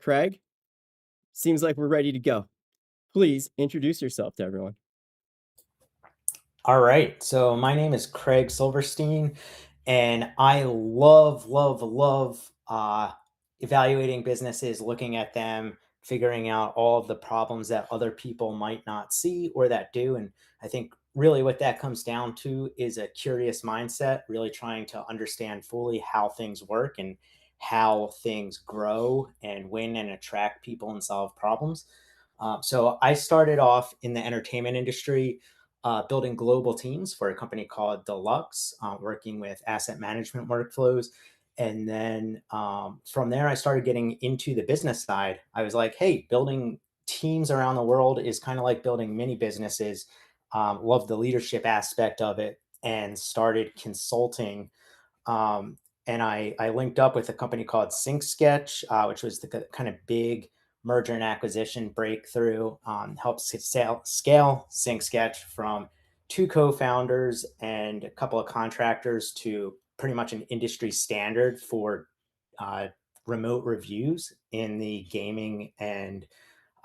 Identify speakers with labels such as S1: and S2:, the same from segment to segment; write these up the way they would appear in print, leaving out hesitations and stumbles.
S1: Craig, seems like we're ready to go. Please introduce yourself to everyone.
S2: All right. So my name is Craig Silverstein, and I love evaluating businesses, looking at them, figuring out all of the problems that other people might not see or that do. And I think really what that comes down to is a curious mindset, really trying to understand fully how things work and how things grow and win and attract people and solve problems. So I started off in the entertainment industry building global teams for a company called Deluxe, working with asset management workflows. And then from there, I started getting into the business side. I was like, hey, building teams around the world is kind of like building mini businesses. Love the leadership aspect of it and started consulting. And I linked up with a company called Sync Sketch, which was the kind of big merger and acquisition breakthrough. Helped scale Sync Sketch from two co-founders and a couple of contractors to pretty much an industry standard for uh, remote reviews in the gaming and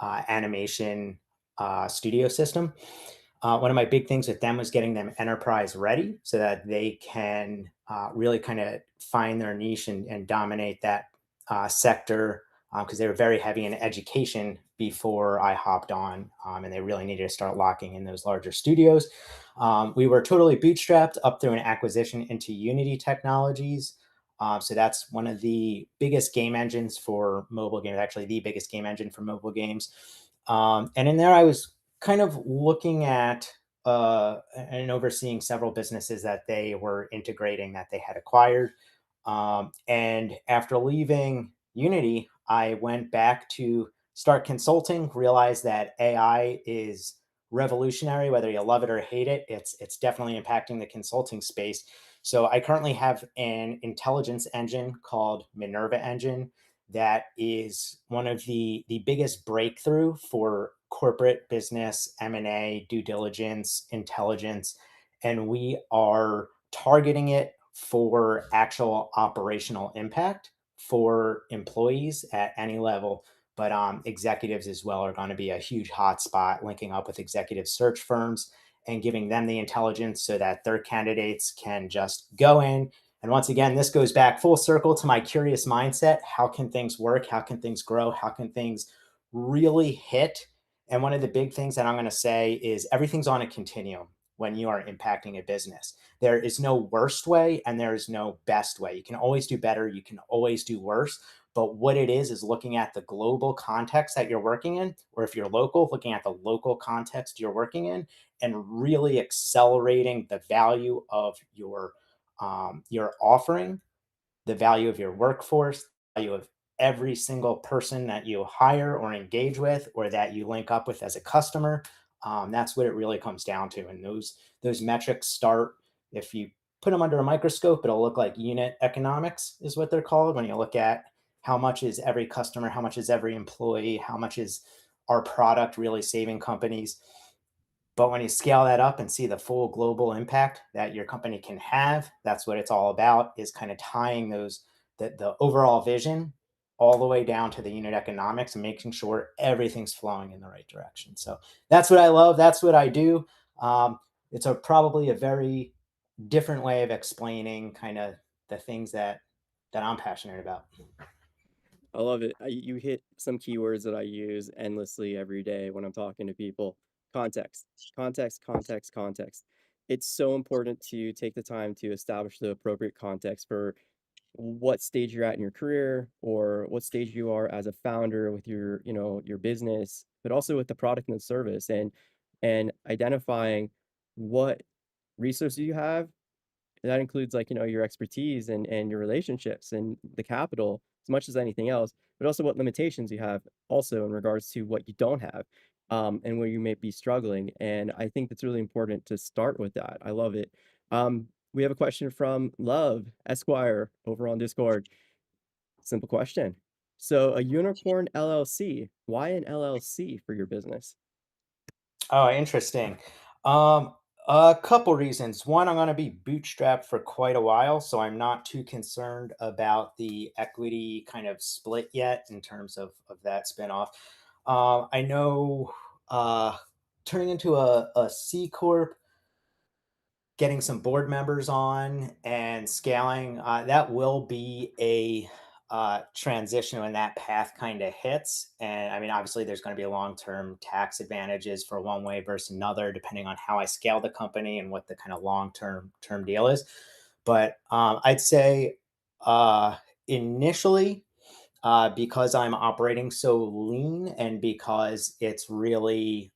S2: animation studio system. One of my big things with them was getting them enterprise ready so that they can really kind of find their niche and dominate that sector because they were very heavy in education before I hopped on, and they really needed to start locking in those larger studios. We were totally bootstrapped up through an acquisition into Unity Technologies. So that's one of the biggest game engines for mobile games, actually the biggest game engine for mobile games. And in there, I was kind of looking at and overseeing several businesses that they were integrating that they had acquired. And after leaving Unity, I went back to start consulting, realized that AI is revolutionary, whether you love it or hate it. It's definitely impacting the consulting space. So I currently have an intelligence engine called Minerva Engine that is one of the biggest breakthrough for corporate business M&A, due diligence, intelligence, and we are targeting it for actual operational impact for employees at any level. But executives as well are going to be a huge hotspot, linking up with executive search firms and giving them the intelligence so that their candidates can just go in. And once again, this goes back full circle to my curious mindset. How can things work? How can things grow? How can things really hit? And one of the big things that I'm going to say is everything's on a continuum when you are impacting a business. There is no worst way and there is no best way. You can always do better, you can always do worse. But what it is looking at the global context that you're working in, or if you're local, looking at the local context you're working in, and really accelerating the value of your offering, the value of your workforce, the value of every single person that you hire or engage with or that you link up with as a customer. That's what it really comes down to. And those metrics start, if you put them under a microscope, it'll look like unit economics is what they're called. When you look at how much is every customer, how much is every employee, how much is our product really saving companies. But when you scale that up and see the full global impact that your company can have, that's what it's all about, is kind of tying the overall vision all the way down to the unit economics and making sure everything's flowing in the right direction. So that's what I love. That's what I do. It's probably a very different way of explaining kind of the things that I'm passionate about.
S1: I love it. You hit some keywords that I use endlessly every day when I'm talking to people. Context, context, context, context. It's so important to take the time to establish the appropriate context for what stage you're at in your career or what stage you are as a founder with your, your business, but also with the product and the service and identifying what resources you have. That includes like, your expertise and your relationships and the capital as much as anything else, but also what limitations you have also in regards to what you don't have, and where you may be struggling. And I think that's really important to start with that. I love it. We have a question from Love Esquire over on Discord. Simple question. So a unicorn LLC, why an LLC for your business?
S2: Oh, interesting. Um, A couple reasons. One, I'm going to be bootstrapped for quite a while, so I'm not too concerned about the equity kind of split yet in terms of that spinoff. I know uh, turning into a C corp, getting some board members on, and scaling, that will be a transition when that path kind of hits. And I mean, obviously, there's going to be long term tax advantages for one way versus another, depending on how I scale the company and what the kind of long term deal is. But I'd say initially, because I'm operating so lean and because it's really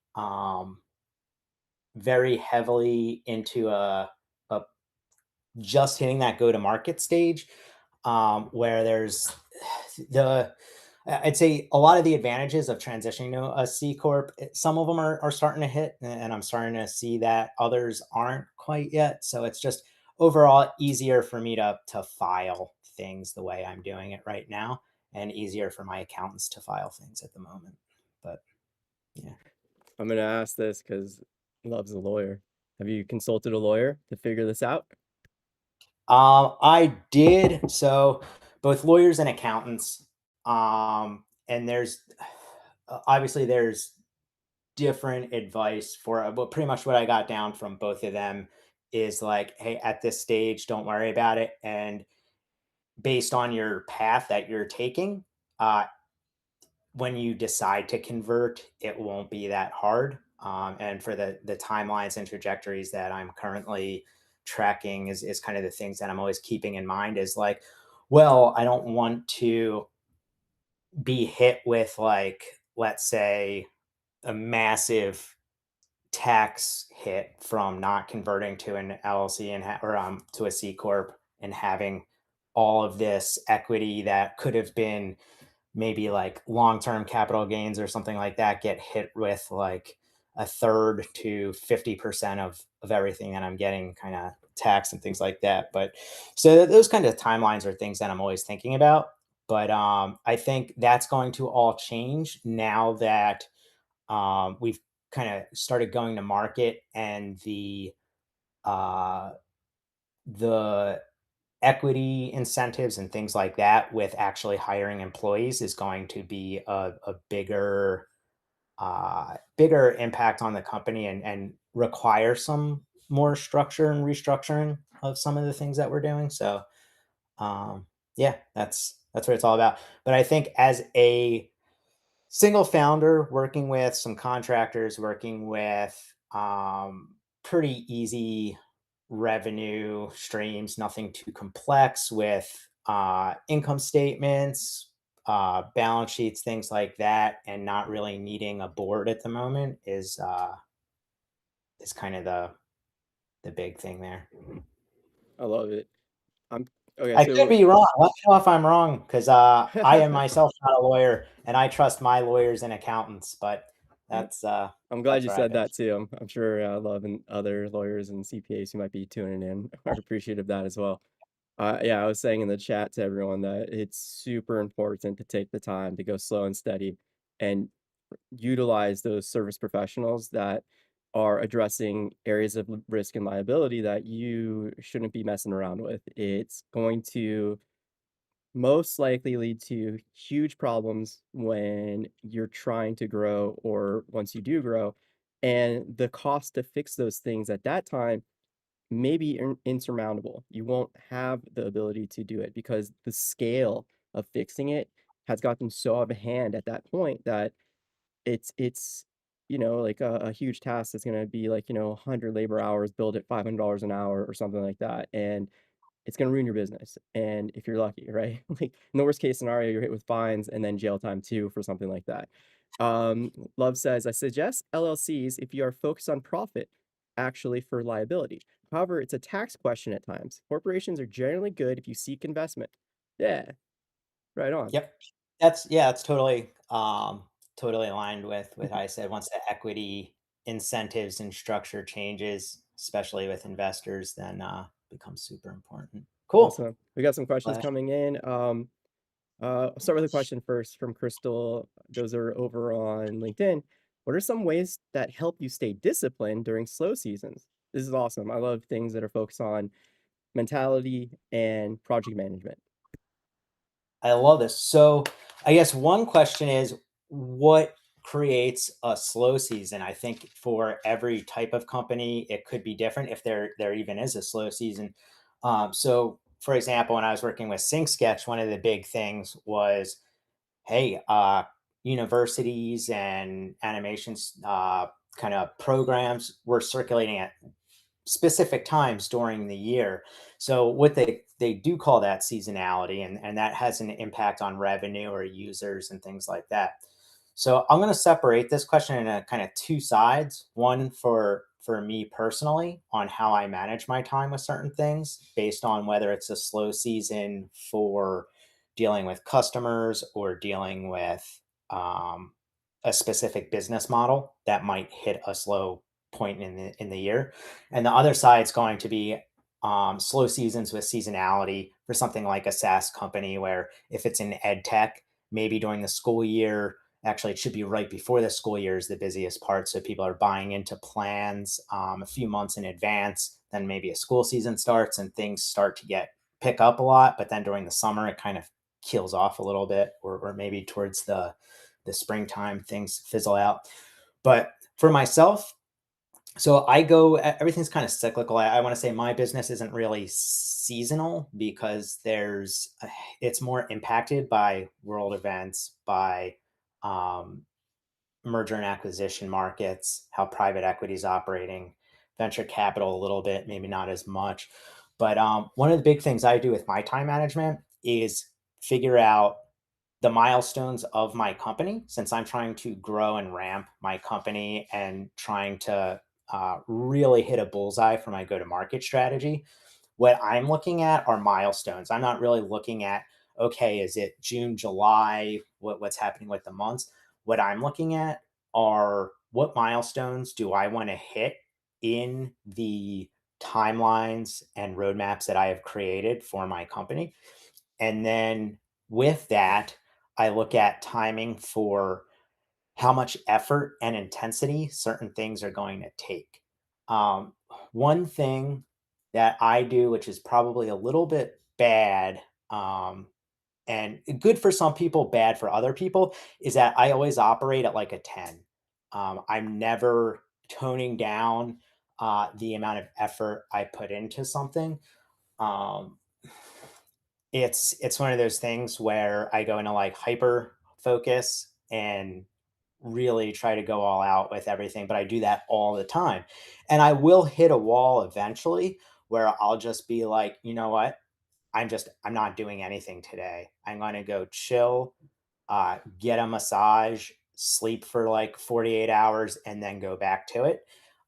S2: very heavily into a just hitting that go to market stage, where there's the I'd say a lot of the advantages of transitioning to a C corp. Some of them are starting to hit, and I'm starting to see that others aren't quite yet. So it's just overall easier for me to file things the way I'm doing it right now, and easier for my accountants to file things at the moment. But yeah.
S1: I'm gonna ask this because love's a lawyer. Have you consulted a lawyer to figure this out?
S2: I did. So both lawyers and accountants. And there's obviously there's different advice for but pretty much what I got down from both of them is like, hey, at this stage, don't worry about it. And based on your path that you're taking, when you decide to convert, it won't be that hard. And for the timelines and trajectories that I'm currently tracking is kind of the things that I'm always keeping in mind is like, well, I don't want to be hit with like, let's say, a massive tax hit from not converting to an LLC and or to a C corp and having all of this equity that could have been maybe like long-term capital gains or something like that get hit with like a third to 50% of everything that I'm getting kind of taxed and things like that. But so those kind of timelines are things that I'm always thinking about. But I think that's going to all change now that we've kind of started going to market and uh, the equity incentives and things like that with actually hiring employees is going to be a bigger impact on the company and require some more structure and restructuring of some of the things that we're doing. So yeah, that's what it's all about. But I think as a single founder working with some contractors, working with pretty easy revenue streams, nothing too complex with income statements, balance sheets, things like that, and not really needing a board at the moment is kind of the big thing there.
S1: I love it. I'm okay,
S2: I could
S1: so
S2: be wrong. Let me know if I'm wrong, because I am myself not a lawyer, and I trust my lawyers and accountants. But that's uh,
S1: I'm glad
S2: that's
S1: you
S2: where I've
S1: said
S2: been.
S1: that too. I'm sure, Love and other lawyers and CPAs who might be tuning in are appreciative of that as well. Yeah, I was saying in the chat to everyone that it's super important to take the time to go slow and steady and utilize those service professionals that are addressing areas of risk and liability that you shouldn't be messing around with. It's going to most likely lead to huge problems when you're trying to grow or once you do grow. And the cost to fix those things at that time may be insurmountable. You won't have the ability to do it because the scale of fixing it has gotten so out of hand at that point that it's like a huge task that's going to be like 100 labor hours billed at $500 an hour or something like that, and it's gonna ruin your business, and if you're lucky, right? Like, in the worst case scenario, you're hit with fines and then jail time too for something like that. Love says, "I suggest LLCs if you are focused on profit, actually for liability. However, it's a tax question at times. Corporations are generally good if you seek investment." Yeah, right on.
S2: Yep. That's yeah, that's totally aligned with how I said once the equity incentives and structure changes, especially with investors, then becomes super important. Cool.
S1: Awesome. We got some questions
S2: Pleasure.
S1: coming in. I'll start with a question first from Crystal. Those are over on LinkedIn. What are some ways that help you stay disciplined during slow seasons? This is awesome. I love things that are focused on mentality and project management.
S2: I love this. So, I guess one question is what creates a slow season? I think for every type of company, it could be different if there even is a slow season. So, for example, when I was working with Sync Sketch, one of the big things was, hey, universities and animations kind of programs were circulating at specific times during the year. So what they do call that seasonality, and that has an impact on revenue or users and things like that. So I'm going to separate this question in a kind of two sides. One for me personally on how I manage my time with certain things based on whether it's a slow season for dealing with customers or dealing with a specific business model that might hit a slow point in the year, and the other side is going to be slow seasons with seasonality for something like a SaaS company, where if it's in ed tech, maybe during the school year, actually, it should be right before the school year is the busiest part. So people are buying into plans a few months in advance. Then maybe a school season starts and things start to get pick up a lot. But then during the summer, it kind of kills off a little bit, or maybe towards the springtime, things fizzle out. But for myself, so I go, everything's kind of cyclical. I want to say my business isn't really seasonal because it's more impacted by world events, by um, merger and acquisition markets, how private equity is operating, venture capital a little bit, maybe not as much. But one of the big things I do with my time management is figure out the milestones of my company, since I'm trying to grow and ramp my company and trying to really hit a bullseye for my go to market strategy. What I'm looking at are milestones. I'm not really looking at, okay, is it June, July, what's happening with the months? What I'm looking at are what milestones do I want to hit in the timelines and roadmaps that I have created for my company. And then with that, I look at timing for how much effort and intensity certain things are going to take. Um, One thing that I do, which is probably a little bit bad, and good for some people, bad for other people, is that I always operate at like a 10. I'm never toning down the amount of effort I put into something. Um, it's one of those things where I go into like hyper focus and really try to go all out with everything, but I do that all the time. And I will hit a wall eventually where I'll just be like, you know what? I'm not doing anything today. I'm going to go chill, get a massage, sleep for like 48 hours, and then go back to it.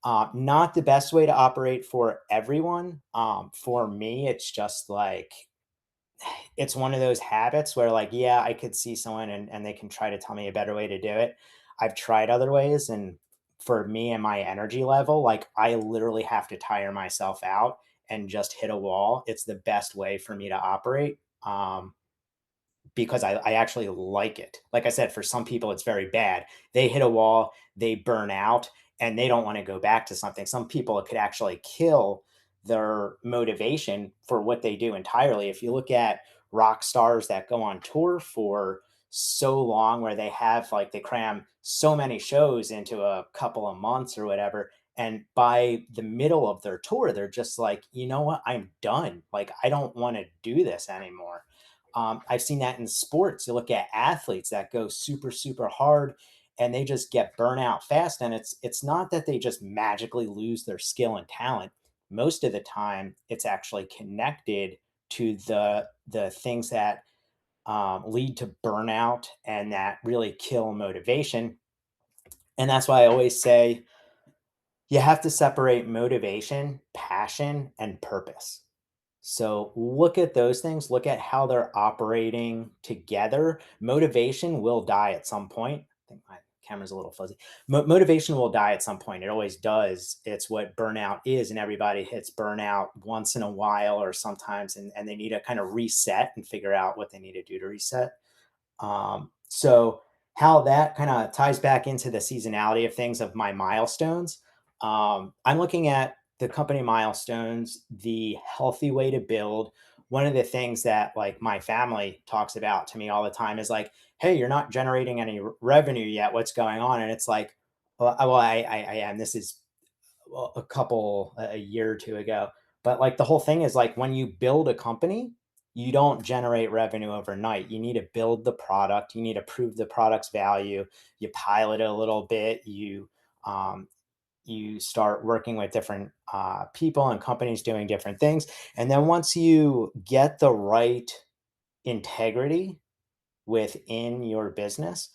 S2: Not the best way to operate for everyone. For me, it's just like it's one of those habits where like, yeah, I could see someone and they can try to tell me a better way to do it. I've tried other ways, and for me and my energy level, like I literally have to tire myself out and just hit a wall. It's the best way for me to operate. Because I actually like it. Like I said, for some people, it's very bad. They hit a wall, they burn out, and they don't want to go back to something. Some people, it could actually kill their motivation for what they do entirely. If you look at rock stars that go on tour for so long, where they have like they cram so many shows into a couple of months or whatever. And by the middle of their tour, they're just like, you know what? I'm done. Like, I don't want to do this anymore. I've seen that in sports. You look at athletes that go super, super hard and they just get burnout fast. And it's not that they just magically lose their skill and talent. Most of the time, it's actually connected to the things that lead to burnout and that really kill motivation. And that's why I always say you have to separate motivation, passion, and purpose. So look at those things, look at how they're operating together. Motivation will die at some point. I think my camera's a little fuzzy. Motivation will die at some point. It always does. It's what burnout is. And everybody hits burnout once in a while or sometimes, and they need to kind of reset and figure out what they need to do to reset. So how that kind of ties back into the seasonality of things of my milestones. I'm looking at the company milestones, the healthy way to build. One of the things that like my family talks about to me all the time is like, "Hey, you're not generating any revenue yet. What's going on?" And it's like, "Well, I am. This is a year or two ago." But like the whole thing is like when you build a company, you don't generate revenue overnight. You need to build the product. You need to prove the product's value. You pilot it a little bit. Um, you start working with different people and companies doing different things. And then once you get the right integrity within your business,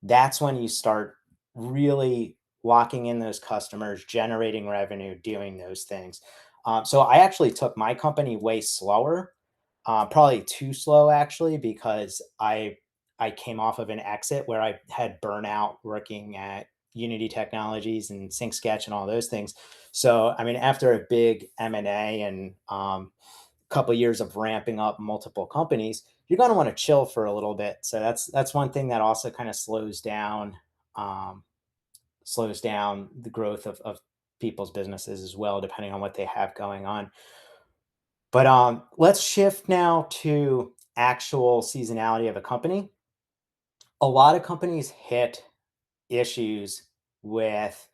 S2: that's when you start really locking in those customers, generating revenue, doing those things. So I actually took my company way slower, probably too slow actually, because I came off of an exit where I had burnout working at Unity Technologies and Sync Sketch and all those things. So I mean, after a big M&A and couple of years of ramping up multiple companies, you're going to want to chill for a little bit. So that's one thing that also kind of um, slows down the growth of people's businesses as well, depending on what they have going on. But let's shift now to actual seasonality of a company. A lot of companies hit issues with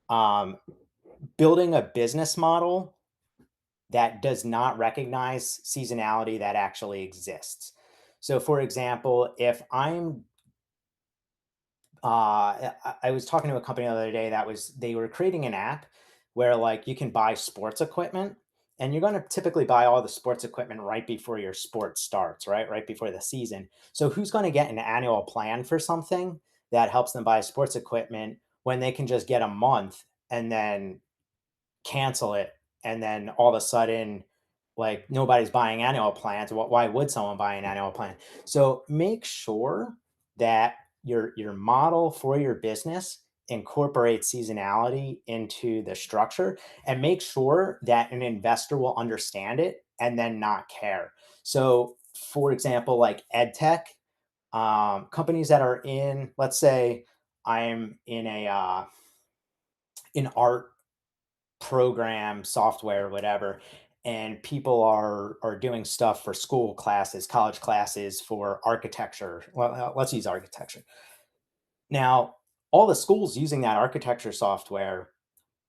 S2: um, building a business model that does not recognize seasonality that actually exists. So, for example, if I'm I was talking to a company the other day that was they were creating an app where like you can buy sports equipment and you're going to typically buy all the sports equipment right before your sport starts, right before the season. So who's going to get an annual plan for something that helps them buy sports equipment when they can just get a month and then cancel it, and then all of a sudden, like nobody's buying annual plans. Why would someone buy an annual plan? So make sure that your model for your business incorporates seasonality into the structure, and make sure that an investor will understand it and then not care. So, for example, like ed tech, companies that are in, let's say, I'm in a in art program, software, whatever, and people are doing stuff for school classes, college classes for architecture. Well, let's use architecture. Now, all the schools using that architecture software,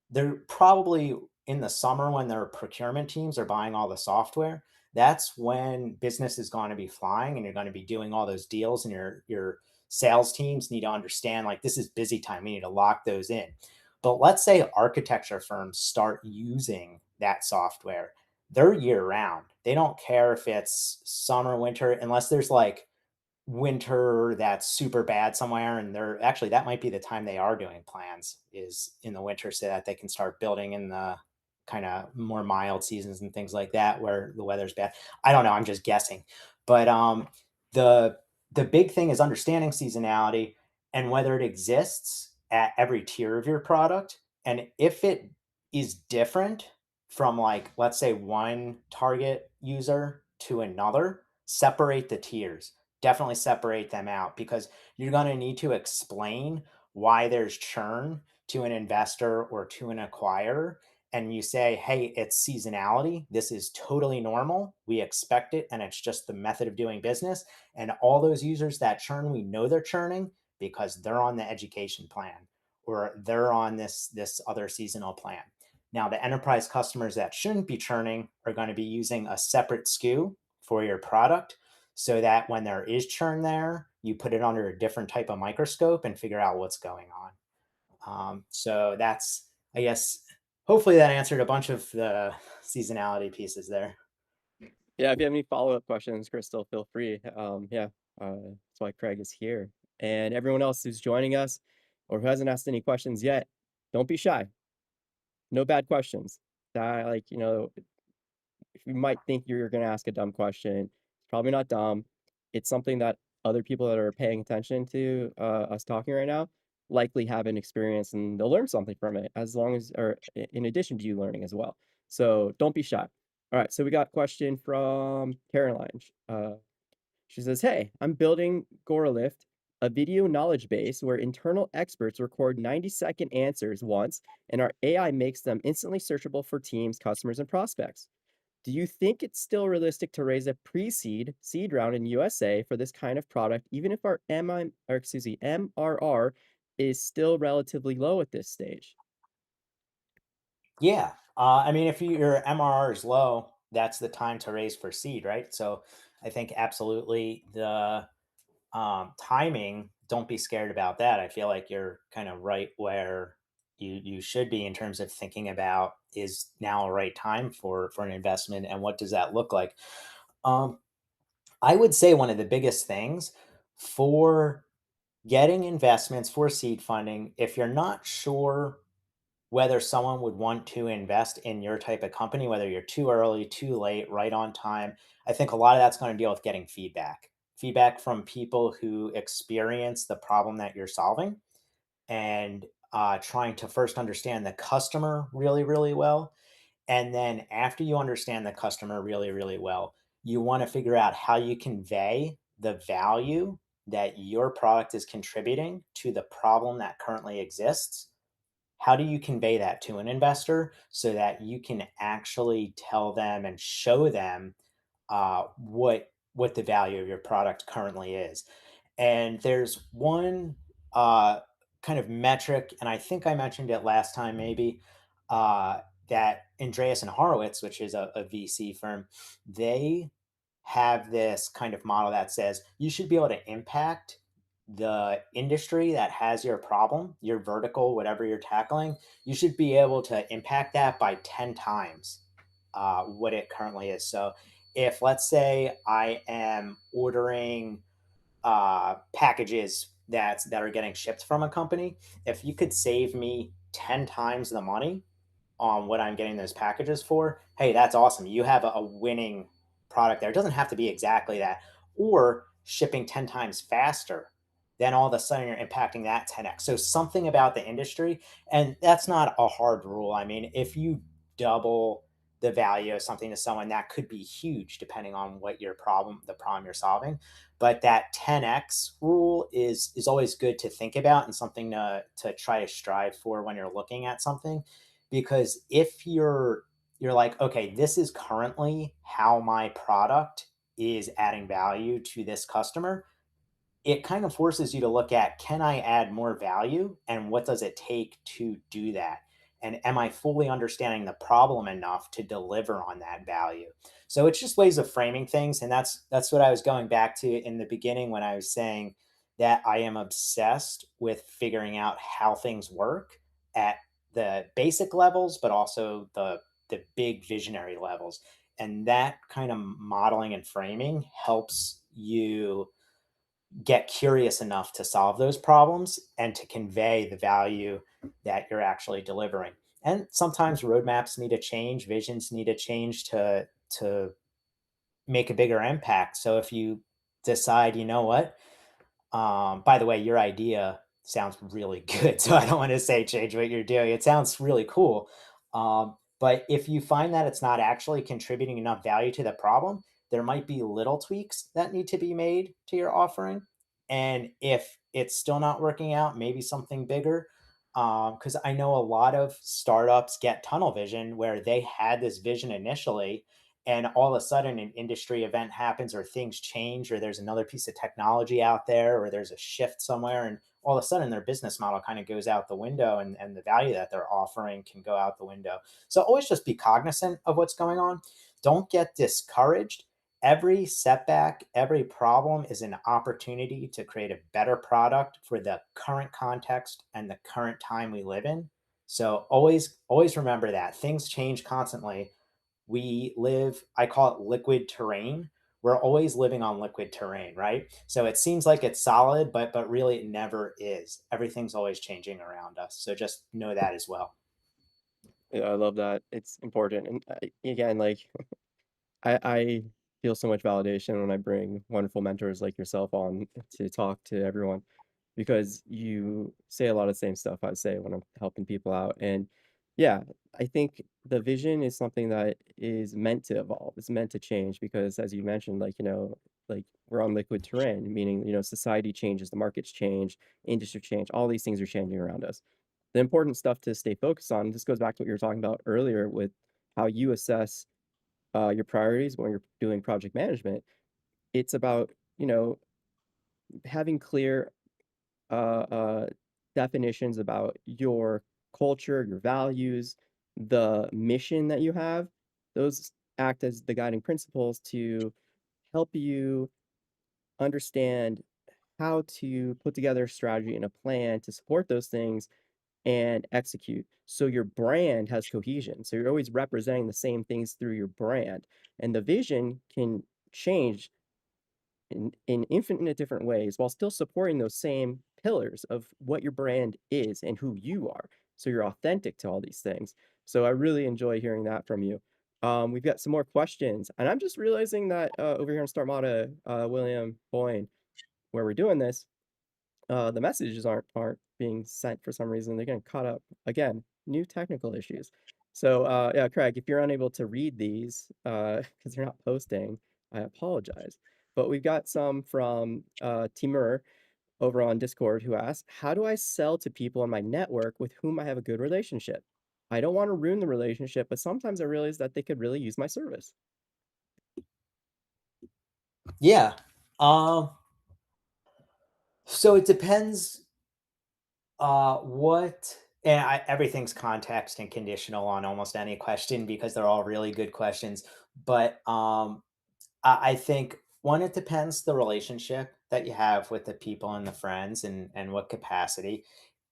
S2: they're probably in the summer when their procurement teams are buying all the software. That's when business is going to be flying and you're going to be doing all those deals, and your sales teams need to understand like this is busy time. We need to lock those in. But let's say architecture firms start using that software. They're year round. They don't care if it's summer, winter, unless there's like winter that's super bad somewhere, and they're actually that might be the time they are doing plans is in the winter so that they can start building in the kind of more mild seasons and things like that where the weather's bad. I don't know, I'm just guessing. But the the big thing is understanding seasonality and whether it exists at every tier of your product, and if it is different from like let's say one target user to another, separate the tiers, definitely separate them out, because you're going to need to explain why there's churn to an investor or to an acquirer. And you say, hey, it's seasonality. This is totally normal. We expect it. And it's just the method of doing business. And all those users that churn, we know they're churning because they're on the education plan or they're on this other seasonal plan. Now, the enterprise customers that shouldn't be churning are going to be using a separate SKU for your product, so that when there is churn there, you put it under a different type of microscope and figure out what's going on. So that's, I guess, hopefully that answered a bunch of the seasonality pieces there.
S1: Yeah, if you have any follow-up questions, Crystal, feel free. Yeah, that's why Craig is here. And everyone else who's joining us or who hasn't asked any questions yet, don't be shy. No bad questions. That, like, if you might think you're going to ask a dumb question, it's probably not dumb. It's something that other people that are paying attention to us talking right now likely have an experience and they'll learn something from it as long as, or in addition to you learning as well. So don't be shy. All right. So we got a question from Caroline. She says, hey, I'm building Gorelift a video knowledge base where internal experts record 90-second answers once, and our AI makes them instantly searchable for teams, customers, and prospects. Do you think it's still realistic to raise a pre-seed seed round in USA for this kind of product, even if our MRR is still relatively low at this stage?
S2: Yeah. I mean, if your MRR is low, that's the time to raise for seed, right? So I think absolutely the timing, don't be scared about that. I feel like you're kind of right where you should be in terms of thinking about, is now a right time for an investment and what does that look like? Um, I would say one of the biggest things for getting investments for seed funding, if you're not sure whether someone would want to invest in your type of company, whether you're too early, too late, right on time. I think a lot of that's going to deal with getting feedback. Feedback from people who experience the problem that you're solving, and trying to first understand the customer really, really well. And then after you understand the customer really, really well, you want to figure out how you convey the value that your product is contributing to the problem that currently exists. How do you convey that to an investor so that you can actually tell them and show them what the value of your product currently is? And there's one uh, kind of metric, and I think I mentioned it last time, maybe, that Andreas and Horowitz, which is a VC firm, they have this kind of model that says you should be able to impact the industry that has your problem, your vertical, whatever you're tackling. You should be able to impact that by 10 times what it currently is. So, if let's say I am ordering packages that are getting shipped from a company, if you could save me 10 times the money on what I'm getting those packages for, hey, that's awesome. You have a winning product there. It doesn't have to be exactly that. Or shipping 10 times faster, then all of a sudden you're impacting that 10x. So something about the industry, and that's not a hard rule. I mean, if you double the value of something to someone, that could be huge depending on what your problem, the problem you're solving. But that 10x rule is always good to think about and something to try to strive for when you're looking at something, because if you're like, okay, this is currently how my product is adding value to this customer, it kind of forces you to look at, can I add more value and what does it take to do that? And am I fully understanding the problem enough to deliver on that value? So it's just ways of framing things. And that's what I was going back to in the beginning when I was saying that I am obsessed with figuring out how things work at the basic levels, but also the big visionary levels. And that kind of modeling and framing helps you get curious enough to solve those problems and to convey the value that you're actually delivering. And sometimes roadmaps need to change, visions need to change to make a bigger impact. So if you decide, you know what, by the way, your idea sounds really good. So I don't want to say change what you're doing. It sounds really cool. But if you find that it's not actually contributing enough value to the problem, there might be little tweaks that need to be made to your offering. And if it's still not working out, maybe something bigger. Because I know a lot of startups get tunnel vision where they had this vision initially, and all of a sudden an industry event happens or things change or there's another piece of technology out there or there's a shift somewhere, and all of a sudden their business model kind of goes out the window, and the value that they're offering can go out the window. So always just be cognizant of what's going on. Don't get discouraged. Every setback, every problem is an opportunity to create a better product for the current context and the current time we live in. So always remember that things change constantly. We live, I call it liquid terrain. We're always living on liquid terrain, right? So it seems like it's solid, but really it never is. Everything's always changing around us. So just know that as well.
S1: Yeah, I love that. It's important. And again, like I feel so much validation when I bring wonderful mentors like yourself on to talk to everyone because you say a lot of the same stuff I say when I'm helping people out. And yeah, I think the vision is something that is meant to evolve. It's meant to change because as you mentioned, like, like we're on liquid terrain, meaning, society changes, the markets change, industry change, all these things are changing around us. The important stuff to stay focused on, this goes back to what you were talking about earlier with how you assess your priorities when you're doing project management. It's about, having clear definitions about your culture, your values, the mission that you have. Those act as the guiding principles to help you understand how to put together a strategy and a plan to support those things and execute. So your brand has cohesion. So you're always representing the same things through your brand. And the vision can change in infinite different ways while still supporting those same pillars of what your brand is and who you are. So you're authentic to all these things. So I really enjoy hearing that from you. We've got some more questions, and I'm just realizing that over here in Starmada, William Boyne, where we're doing this, the messages aren't being sent for some reason. They're getting caught up. Again, new technical issues. So, yeah, Craig, if you're unable to read these, because you're not posting, I apologize. But we've got some from Timur over on Discord who asks, "How do I sell to people in my network with whom I have a good relationship? I don't want to ruin the relationship, but sometimes I realize that they could really use my service."
S2: Yeah. Um, so it depends what and everything's context and conditional on almost any question because they're all really good questions. But I think one, it depends the relationship that you have with the people and the friends and what capacity.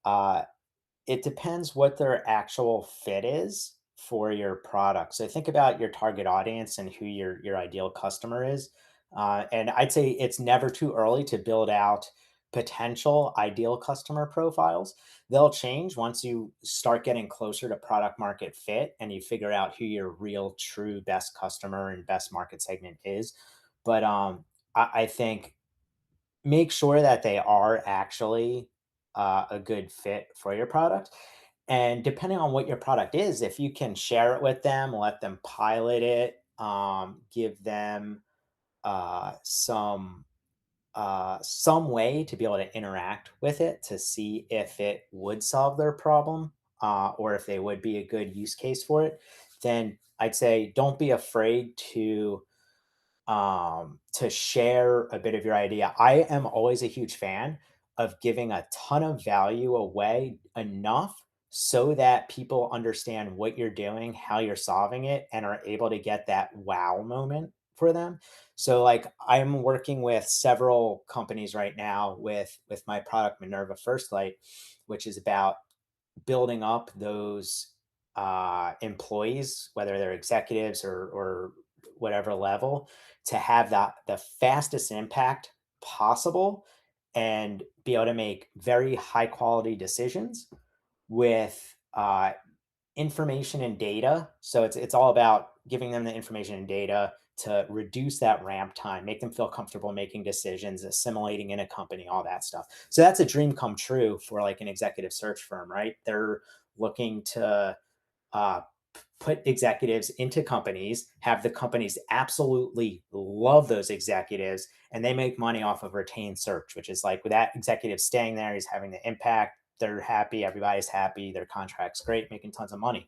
S2: Uh, it depends what their actual fit is for your product. So think about your target audience and who your ideal customer is. And I'd say it's never too early to build out potential ideal customer profiles. They'll change once you start getting closer to product market fit and you figure out who your real, true best customer and best market segment is. But I think make sure that they are actually a good fit for your product. And depending on what your product is, if you can share it with them, let them pilot it, give them some way to be able to interact with it to see if it would solve their problem or if they would be a good use case for it, then I'd say don't be afraid to share a bit of your idea. I am always a huge fan of giving a ton of value away enough so that people understand what you're doing, how you're solving it, and are able to get that wow moment for them. So like I'm working with several companies right now with my product Minerva First Light, which is about building up those employees, whether they're executives or whatever level, to have that the fastest impact possible and be able to make very high quality decisions with information and data. So it's all about giving them the information and data to reduce that ramp time, make them feel comfortable making decisions, assimilating in a company, all that stuff. So that's a dream come true for like an executive search firm, right? They're looking to uh, put executives into companies, have the companies absolutely love those executives, and they make money off of retained search, which is like with that executive staying there, he's having the impact. They're happy, everybody's happy, their contract's great, making tons of money.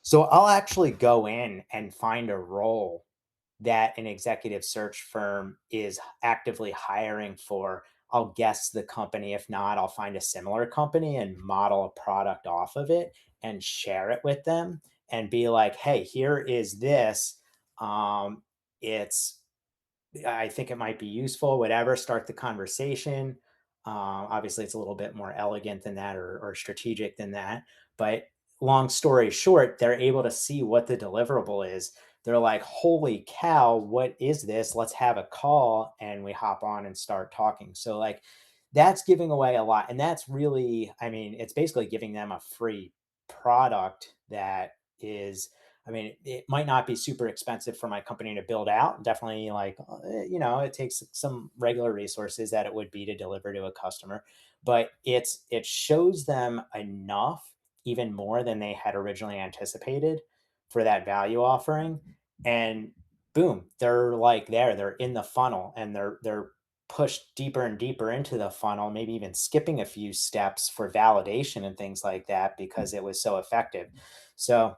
S2: So I'll actually go in and find a role that an executive search firm is actively hiring for. I'll guess the company. If not, I'll find a similar company and model a product off of it and share it with them and be like, hey, here is this. It's I think it might be useful, whatever, start the conversation. Obviously, it's a little bit more elegant than that or strategic than that. But long story short, they're able to see what the deliverable is. They're like, holy cow, what is this? Let's have a call. And we hop on and start talking. So, like, that's giving away a lot. And that's really, I mean, it's basically giving them a free product that is I mean, it might not be super expensive for my company to build out. Definitely, like, it takes some regular resources that it would be to deliver to a customer, but it shows them enough, even more than they had originally anticipated for that value offering. And boom, they're like there, they're in the funnel and they're pushed deeper and deeper into the funnel, maybe even skipping a few steps for validation and things like that because it was so effective. So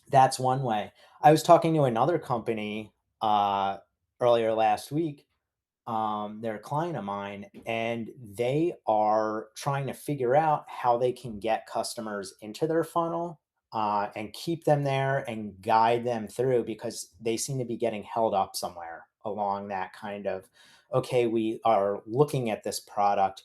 S2: that's one way. I was talking to another company earlier last week. They're a client of mine, and they are trying to figure out how they can get customers into their funnel and keep them there and guide them through because they seem to be getting held up somewhere along that kind of okay, we are looking at this product,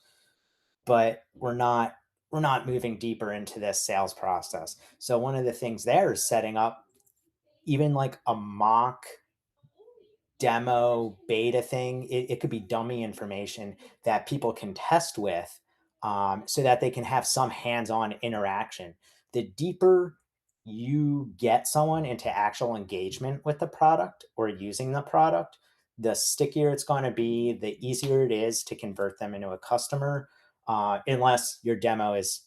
S2: but we're not moving deeper into this sales process. So one of the things there is setting up even like a mock demo beta thing. It could be dummy information that people can test with so that they can have some hands-on interaction. The deeper you get someone into actual engagement with the product or using the product, the stickier it's going to be, the easier it is to convert them into a customer, unless your demo is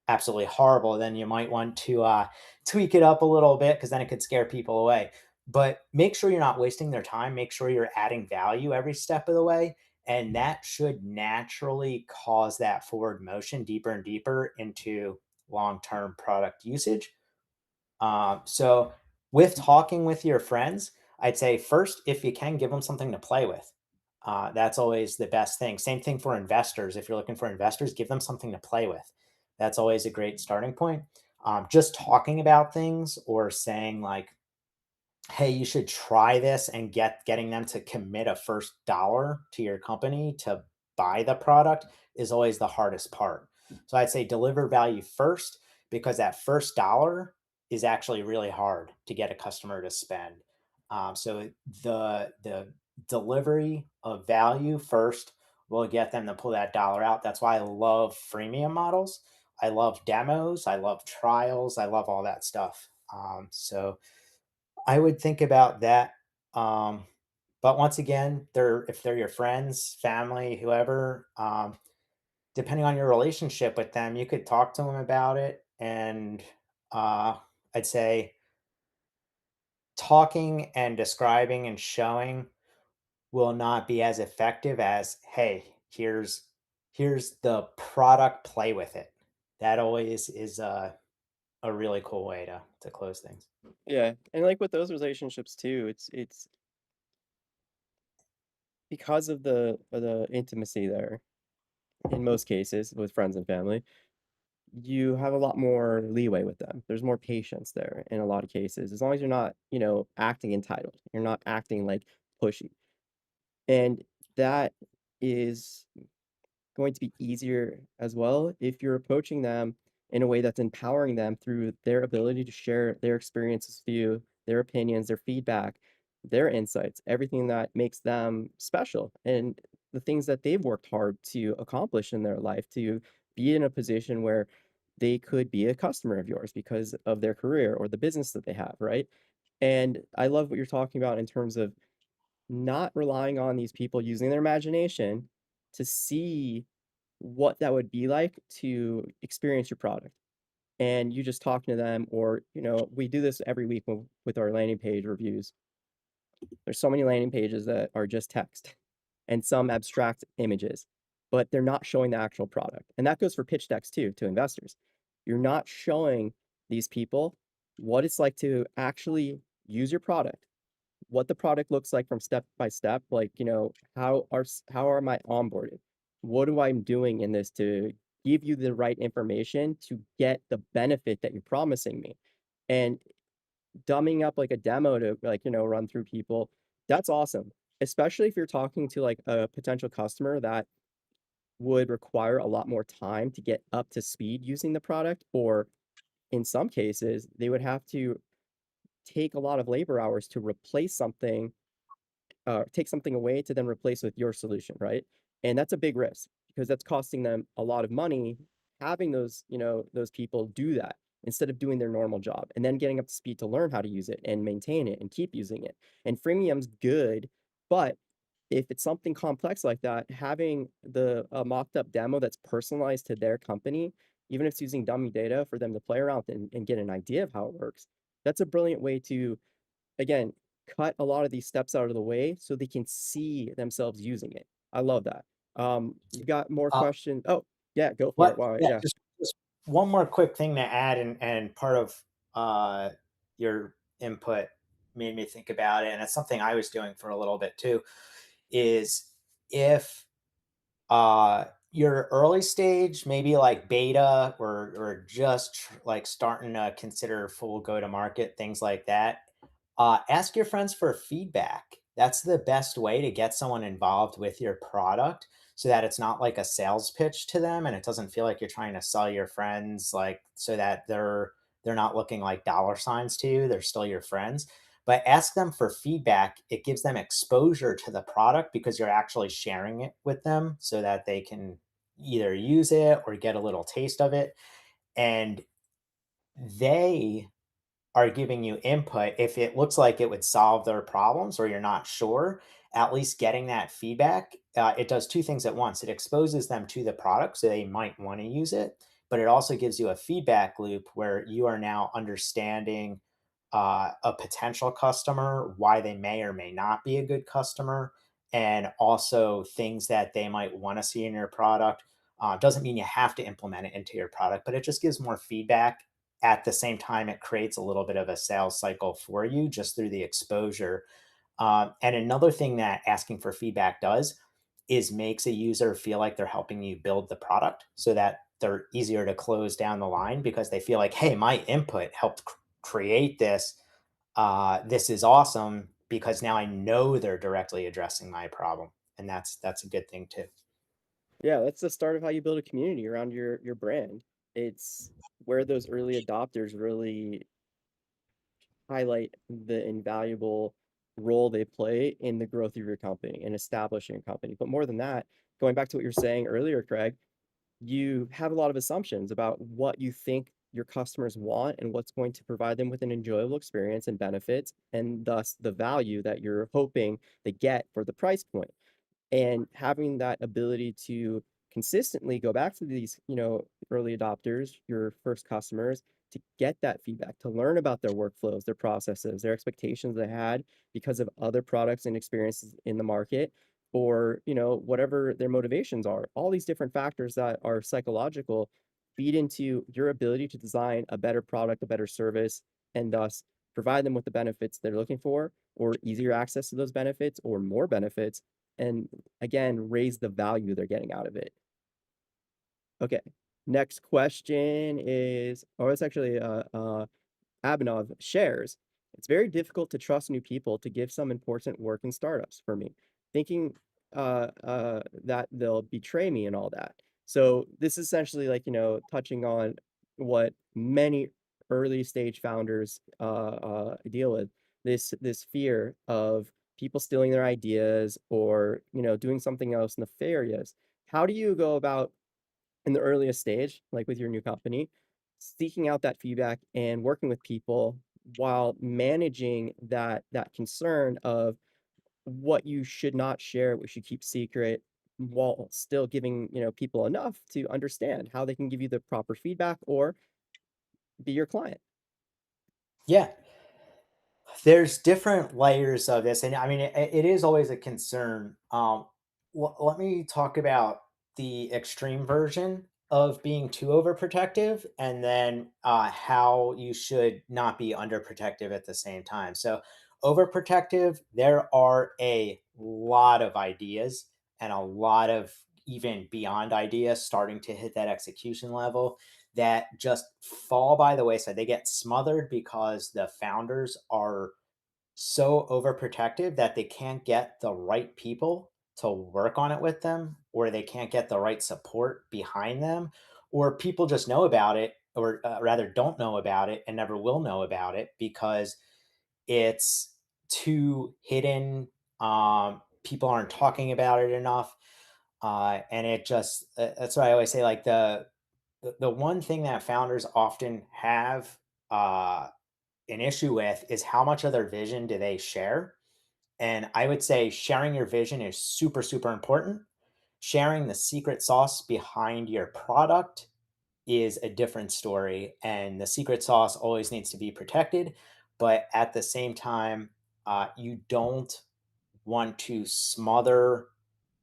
S2: absolutely horrible, then you might want to tweak it up a little bit because then it could scare people away. But make sure you're not wasting their time. Make sure you're adding value every step of the way. And that should naturally cause that forward motion deeper and deeper into long term product usage. So, with talking with your friends, I'd say first, if you can, give them something to play with. That's always the best thing. Same thing for investors. If you're looking for investors, give them something to play with. That's always a great starting point. Just talking about things or saying like, "Hey, you should try this," and getting them to commit a first dollar to your company to buy the product is always the hardest part. So I'd say deliver value first because that first dollar is actually really hard to get a customer to spend. So the delivery of value first will get them to pull that dollar out. That's why I love freemium models. I love demos. I love trials. I love all that stuff. So I would think about that. Um, but once again, if they're your friends, family, whoever, depending on your relationship with them, you could talk to them about it. And I'd say talking and describing and showing will not be as effective as, hey, here's the product, play with it. That always is a really cool way to close things.
S1: Yeah, and, like, with those relationships too, it's because of the intimacy there, in most cases, with friends and family, you have a lot more leeway with them. There's more patience there in a lot of cases, as long as you're not, acting entitled. You're not acting, like, pushy, and that is going to be easier as well if you're approaching them in a way that's empowering them through their ability to share their experiences with you, their opinions, their feedback, their insights, everything that makes them special, and the things that they've worked hard to accomplish in their life to be in a position where they could be a customer of yours because of their career or the business that they have, right? And I love what you're talking about in terms of not relying on these people using their imagination to see what that would be like to experience your product. And you just talking to them, or, we do this every week with our landing page reviews. There's so many landing pages that are just text and some abstract images, but they're not showing the actual product. And that goes for pitch decks too, to investors. You're not showing these people what it's like to actually use your product, what the product looks like from step by step, like, how am I onboarded? What am I doing in this to give you the right information to get the benefit that you're promising me? And dumbing up like a demo to like, run through people, that's awesome. Especially if you're talking to like a potential customer that would require a lot more time to get up to speed using the product, or in some cases, they would have to take a lot of labor hours to replace something, take something away to then replace with your solution, right? And that's a big risk because that's costing them a lot of money having those people do that instead of doing their normal job and then getting up to speed to learn how to use it and maintain it and keep using it. And freemium's good, but if it's something complex like that, having the a mocked up demo that's personalized to their company, even if it's using dummy data for them to play around and get an idea of how it works, that's a brilliant way to, again, cut a lot of these steps out of the way so they can see themselves using it. I love that. You got more
S2: Uh,
S1: questions? Oh, yeah, go for it.
S2: what
S1: Wow,
S2: yeah,
S1: yeah.
S2: just one more quick thing to add, and part of, uh, your input made me think about it, and it's something I was doing for a little bit too, is if your early stage, maybe like beta or just like starting to consider full go to market, things like that. Ask your friends for feedback. That's the best way to get someone involved with your product so that it's not like a sales pitch to them and it doesn't feel like you're trying to sell your friends like so that they're not looking like dollar signs to you. They're still your friends, but ask them for feedback. It gives them exposure to the product because you're actually sharing it with them so that they can either use it or get a little taste of it. And they are giving you input. If it looks like it would solve their problems or you're not sure, at least getting that feedback, it does two things at once. It exposes them to the product so they might want to use it, but it also gives you a feedback loop where you are now understanding a potential customer, why they may or may not be a good customer, and also things that they might want to see in your product. Doesn't mean you have to implement it into your product, but it just gives more feedback. At the same time, it creates a little bit of a sales cycle for you just through the exposure. And another thing that asking for feedback does is makes a user feel like they're helping you build the product so that they're easier to close down the line because they feel like, hey, my input helped create this. This is awesome because now I know they're directly addressing my problem, and that's a good thing too.
S1: Yeah, that's the start of how you build a community around your brand. It's where those early adopters really highlight the invaluable role they play in the growth of your company and establishing a company. But more than that, going back to what you were saying earlier, Craig, you have a lot of assumptions about what you think your customers want and what's going to provide them with an enjoyable experience and benefits, and thus the value that you're hoping they get for the price point. And having that ability to consistently go back to these, early adopters, your first customers, to get that feedback, to learn about their workflows, their processes, their expectations they had because of other products and experiences in the market, or, whatever their motivations are. All these different factors that are psychological feed into your ability to design a better product, a better service, and thus provide them with the benefits they're looking for, or easier access to those benefits, or more benefits, and again, raise the value they're getting out of it. Okay. Next question is, oh, it's actually Abhinav shares. It's very difficult to trust new people to give some important work in startups for me, thinking that they'll betray me and all that. So this is essentially like, touching on what many early stage founders deal with, this fear of people stealing their ideas or, doing something else nefarious. How do you go about in the earliest stage, like with your new company, seeking out that feedback and working with people while managing that concern of what you should not share, what you should keep secret, while still giving, people enough to understand how they can give you the proper feedback or be your client.
S2: Yeah, there's different layers of this, and I mean, it is always a concern. Let me talk about the extreme version of being too overprotective, and then how you should not be underprotective at the same time. So, overprotective, there are a lot of ideas and a lot of even beyond ideas starting to hit that execution level that just fall by the wayside. They get smothered because the founders are so overprotective that they can't get the right people to work on it with them, or they can't get the right support behind them, or people just know about it, or rather don't know about it and never will know about it because it's too hidden. People aren't talking about it enough. And it just, that's why I always say, like, the one thing that founders often have an issue with is how much of their vision do they share. And I would say sharing your vision is super, super important. Sharing the secret sauce behind your product is a different story. And the secret sauce always needs to be protected. But at the same time, You don't want to smother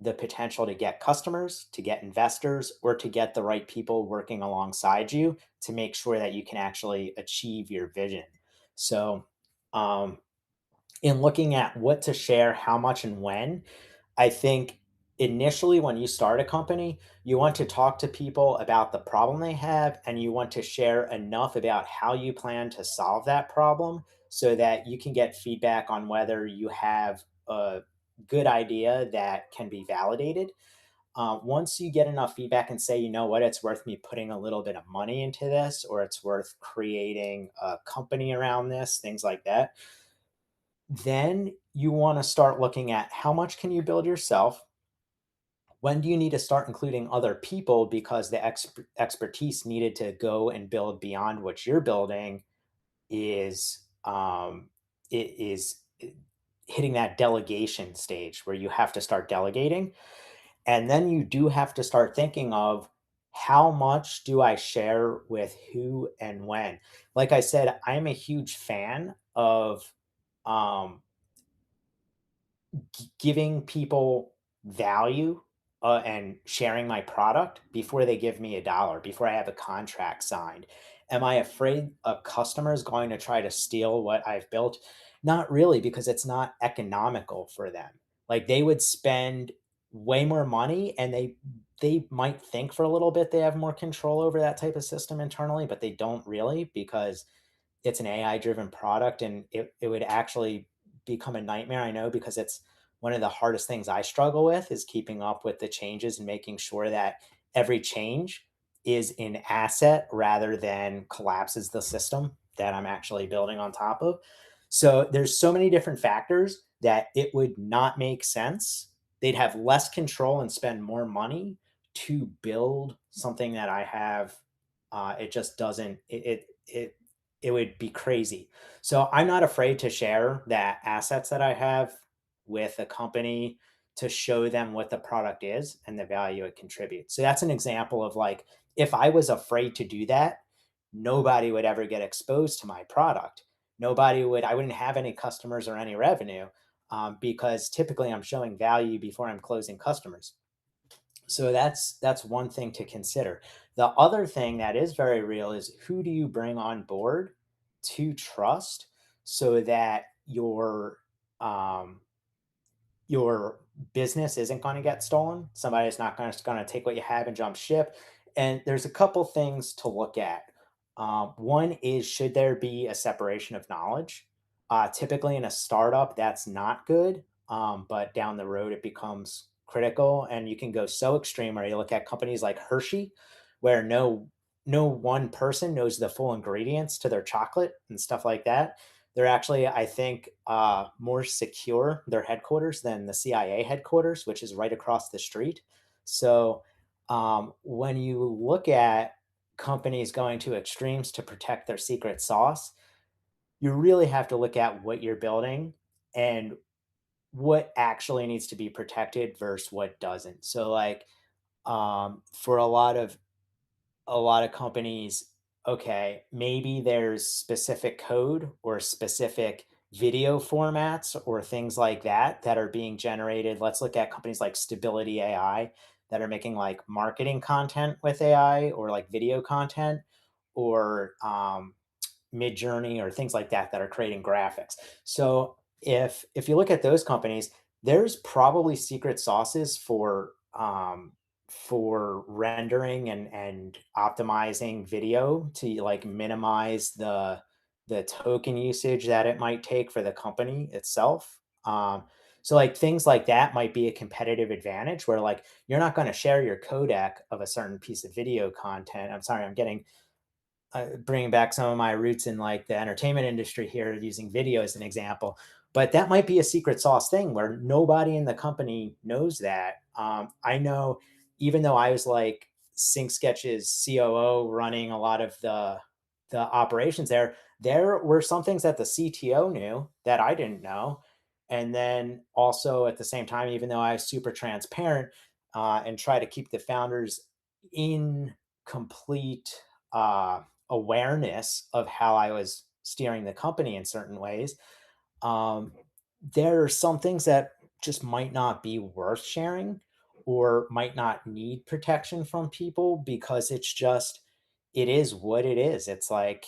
S2: the potential to get customers, to get investors, or to get the right people working alongside you to make sure that you can actually achieve your vision. So, um, in looking at what to share, how much, and when, I think initially when you start a company, you want to talk to people about the problem they have and you want to share enough about how you plan to solve that problem so that you can get feedback on whether you have a good idea that can be validated. Once you get enough feedback and say, you know what, it's worth me putting a little bit of money into this, or it's worth creating a company around this, things like that, then you want to start looking at how much can you build yourself, when do you need to start including other people because the expertise needed to go and build beyond what you're building is it is hitting that delegation stage where you have to start delegating, and then you do have to start thinking of how much do I share with who and when. Like I said, I'm a huge fan of um, giving people value, and sharing my product before they give me a dollar, before I have a contract signed. Am I afraid a customer is going to try to steal what I've built? Not really, because it's not economical for them. Like they would spend way more money and they might think for a little bit they have more control over that type of system internally, but they don't really, because it's an AI driven product and it would actually become a nightmare. I know, because it's one of the hardest things I struggle with is keeping up with the changes and making sure that every change is an asset rather than collapses the system that I'm actually building on top of. So there's so many different factors that it would not make sense. They'd have less control and spend more money to build something that I have. It just doesn't. It would be crazy. So I'm not afraid to share that assets that I have with a company to show them what the product is and the value it contributes. So that's an example of like, if I was afraid to do that, nobody would ever get exposed to my product. I wouldn't have any customers or any revenue, because typically I'm showing value before I'm closing customers. So that's one thing to consider. The other thing that is very real is, who do you bring on board to trust so that um, your business isn't going to get stolen. Somebody's not going to take what you have and jump ship. And there's a couple things to look at. One is, should there be a separation of knowledge? Typically, in a startup, that's not good, but down the road, it becomes critical. And you can go so extreme where you look at companies like Hershey, where no one person knows the full ingredients to their chocolate and stuff like that. They're actually, I think, more secure, their headquarters, than the CIA headquarters, which is right across the street. So when you look at companies going to extremes to protect their secret sauce, you really have to look at what you're building and what actually needs to be protected versus what doesn't. So, like, for a lot of companies, okay, maybe there's specific code or specific video formats or things like that that are being generated. Let's look at companies like Stability AI that are making like marketing content with AI, or like video content, or Midjourney or things like that that are creating graphics. So if you look at those companies, there's probably secret sauces for rendering and optimizing video to like minimize the token usage that it might take for the company itself. So like things like that might be a competitive advantage where like you're not going to share your codec of a certain piece of video content. I'm sorry, I'm getting bringing back some of my roots in like the entertainment industry here, using video as an example. But that might be a secret sauce thing where nobody in the company knows that. I know, even though I was like Sync Sketch's COO running a lot of the operations there, there were some things that the CTO knew that I didn't know. And then also at the same time, even though I was super transparent, and try to keep the founders in complete awareness of how I was steering the company in certain ways. there are some things that just might not be worth sharing or might not need protection from people because it's just it is what it is. It's like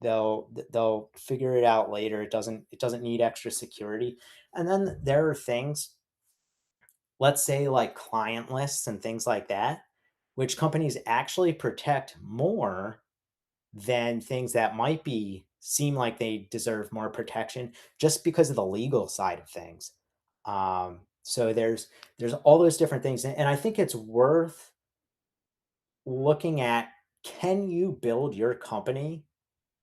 S2: they'll figure it out later. It doesn't need extra security. And then there are things, let's say like client lists and things like that, which companies actually protect more than things that might be seem like they deserve more protection just because of the legal side of things. So there's all those different things, and I think it's worth looking at, can you build your company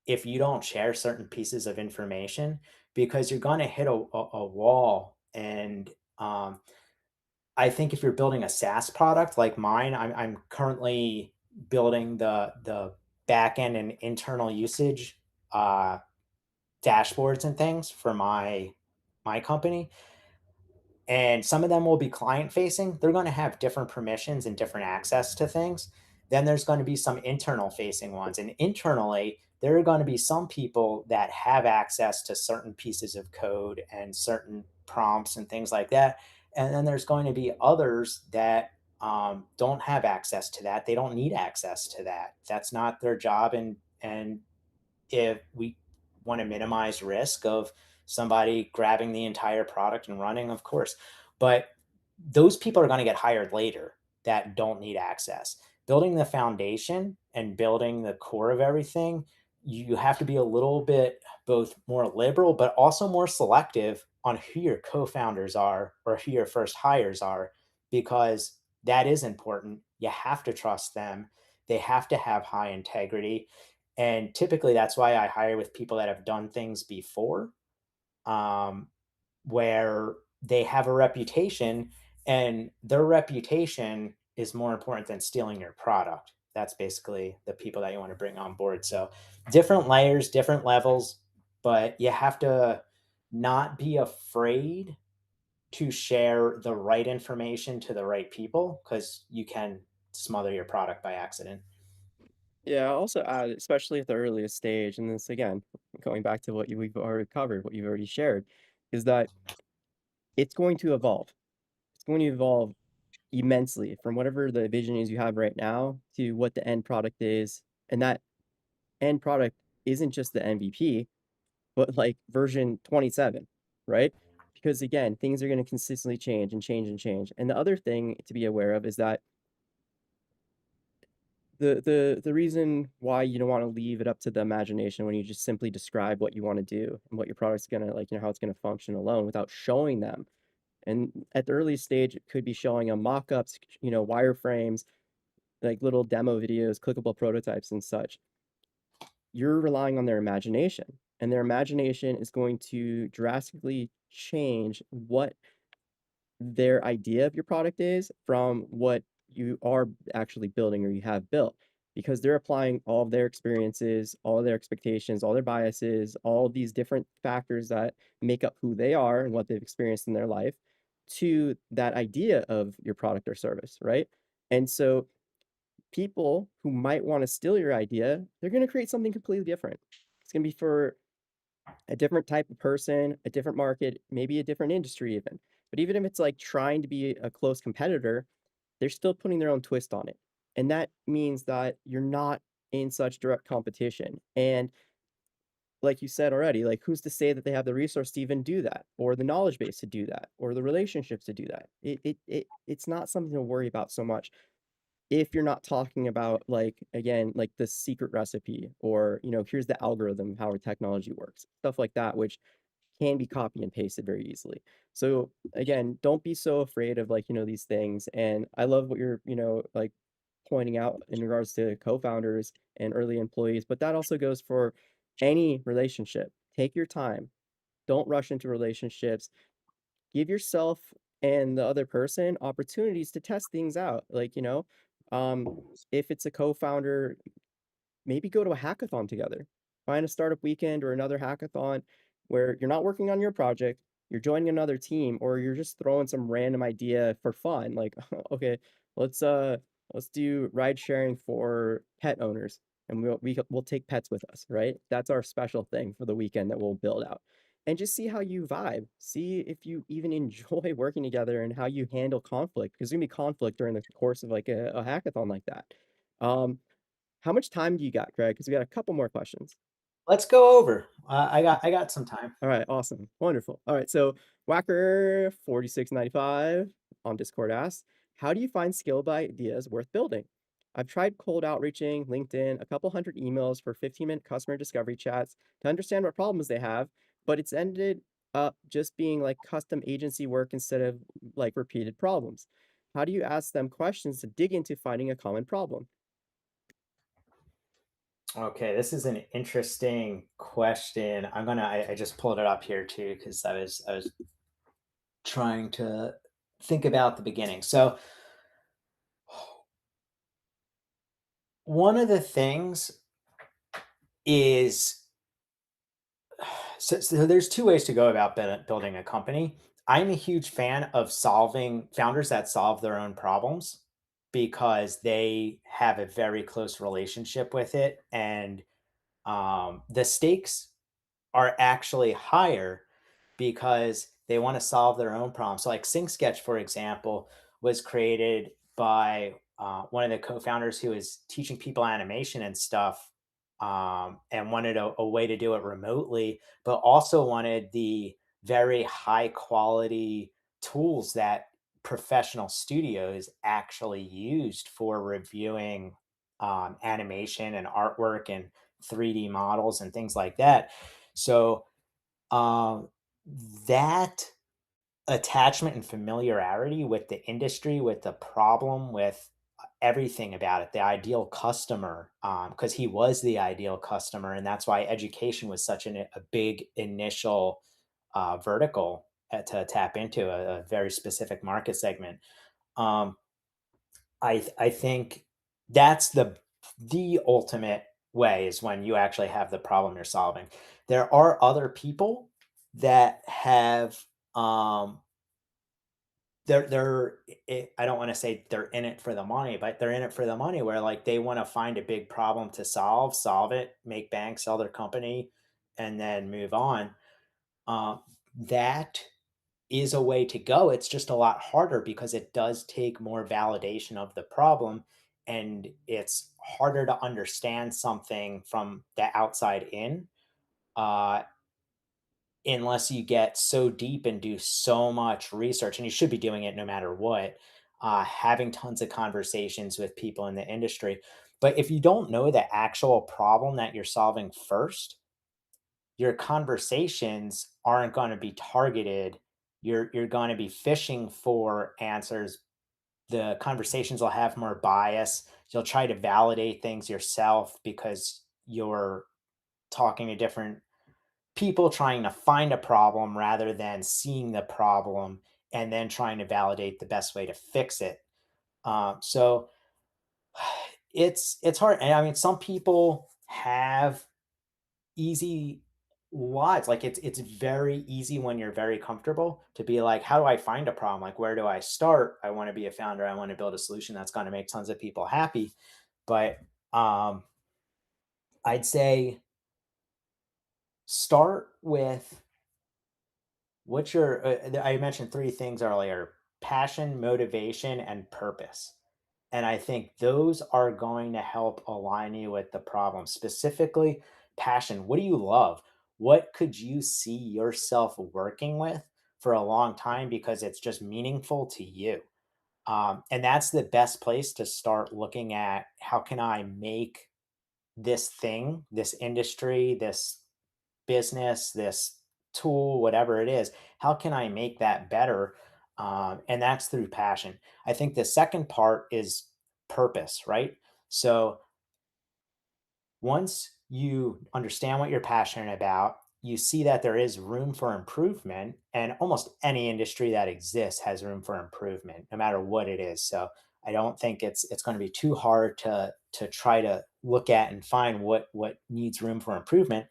S2: if you don't share certain pieces of information? Because you're going to hit a wall. And I think if you're building a SaaS product like mine, I'm currently building the backend and internal usage uh, dashboards and things for my company, and some of them will be client facing. They're going to have different permissions and different access to things. Then there's going to be some internal facing ones. And internally, there are going to be some people that have access to certain pieces of code and certain prompts and things like that. And then there's going to be others that don't have access to that. They don't need access to that. That's not their job. And if we want to minimize risk of somebody grabbing the entire product and running, of course. But those people are going to get hired later that don't need access. Building the foundation and building the core of everything, you have to be a little bit both more liberal, but also more selective on who your co founders are or who your first hires are, because that is important. You have to trust them. They have to have high integrity. And typically that's why I hire with people that have done things before, um, where they have a reputation, and their reputation is more important than stealing your product. That's basically the people that you want to bring on board. So different layers, different levels, but you have to not be afraid to share the right information to the right people, because you can smother your product by accident.
S1: Yeah, I'll also add, especially at the earliest stage, and this again, going back to we've already covered, what you've already shared, is that it's going to evolve. It's going to evolve immensely from whatever the vision is you have right now to what the end product is. And that end product isn't just the MVP, but like version 27, right? Because again, things are going to consistently change and change and change. And the other thing to be aware of is that the reason why you don't want to leave it up to the imagination when you just simply describe what you want to do and what your product's gonna like, how it's gonna function alone without showing them. And at the early stage, it could be showing them mock-ups, wireframes, like little demo videos, clickable prototypes and such. You're relying on their imagination, and their imagination is going to drastically change what their idea of your product is from what you are actually building or you have built, because they're applying all of their experiences, all of their expectations, all their biases, all of these different factors that make up who they are and what they've experienced in their life to that idea of your product or service, right? And so people who might want to steal your idea, they're going to create something completely different. It's going to be for a different type of person, a different market, maybe a different industry even. But even if it's like trying to be a close competitor, they're still putting their own twist on it. And that means that you're not in such direct competition. And like you said already, like who's to say that they have the resource to even do that, or the knowledge base to do that, or the relationships to do that? It's not something to worry about so much if you're not talking about like again like the secret recipe or here's the algorithm how our technology works, stuff like that, which can be copy and pasted very easily. So again, don't be so afraid of like these things. And I love what you're like pointing out in regards to co-founders and early employees, but that also goes for any relationship. Take your time, don't rush into relationships, give yourself and the other person opportunities to test things out. Like, um, if it's a co-founder, maybe go to a hackathon together. Find a startup weekend or another hackathon where you're not working on your project, you're joining another team, or you're just throwing some random idea for fun. Like, okay, let's uh let's do ride sharing for pet owners, and we'll take pets with us, right? That's our special thing for the weekend that we'll build out. and just see how you vibe. See if you even enjoy working together and how you handle conflict, because there's gonna be conflict during the course of like a hackathon like that. Um, how much time do you got, Greg? Because we got a couple more questions.
S2: Let's go over. I got some time.
S1: All right, awesome. Wonderful. All right, so Whacker4695 on Discord asks, how do you find scalable ideas worth building? I've tried cold outreaching, LinkedIn, a couple hundred emails for 15-minute customer discovery chats to understand what problems they have, but it's ended up just being like custom agency work instead of like repeated problems. How do you ask them questions to dig into finding a common problem?
S2: Okay, this is an interesting question. I just pulled it up here too because I was trying to think about the beginning. So one of the things is so there's two ways to go about building a company. I'm a huge fan of solving founders that solve their own problems because they have a very close relationship with it, and the stakes are actually higher because they want to solve their own problems. So, like Sync Sketch, for example, was created by one of the co-founders who is teaching people animation and stuff, and wanted a way to do it remotely, but also wanted the very high quality tools that professional studios actually used for reviewing animation and artwork and 3D models and things like that. So um, that attachment and familiarity with the industry, with the problem, with everything about it, the ideal customer, because he was the ideal customer, and that's why education was such a big initial vertical to tap into a very specific market segment. Um, I think that's the ultimate way is when you actually have the problem you're solving. There are other people that have I don't want to say they're in it for the money, but they're in it for the money where like they want to find a big problem to solve it, make bank, sell their company, and then move on. That is a way to go. It's just a lot harder because it does take more validation of the problem, and it's harder to understand something from the outside in, uh, unless you get so deep and do so much research. And you should be doing it no matter what, having tons of conversations with people in the industry. But if you don't know the actual problem that you're solving first, your conversations aren't going to be targeted. You're going to be fishing for answers. The conversations will have more bias. You'll try to validate things yourself because you're talking to different people trying to find a problem rather than seeing the problem and then trying to validate the best way to fix it. So it's hard. And I mean, some people have easy lives. Like it's very easy when you're very comfortable to be like, how do I find a problem? Like, where do I start? I want to be a founder. I want to build a solution that's going to make tons of people happy. But um, I'd say start with what's your. I mentioned three things earlier: passion, motivation, and purpose. And I think those are going to help align you with the problem. Specifically, passion. What do you love? What could you see yourself working with for a long time because it's just meaningful to you? And that's the best place to start looking at how can I make this thing, this industry, this business, this tool, whatever it is, how can I make that better? And that's through passion. I think the second part is purpose, right? So once you understand what you're passionate about, you see that there is room for improvement, and almost any industry that exists has room for improvement, no matter what it is. So I don't think it's going to be too hard to try to look at and find what needs room for improvement.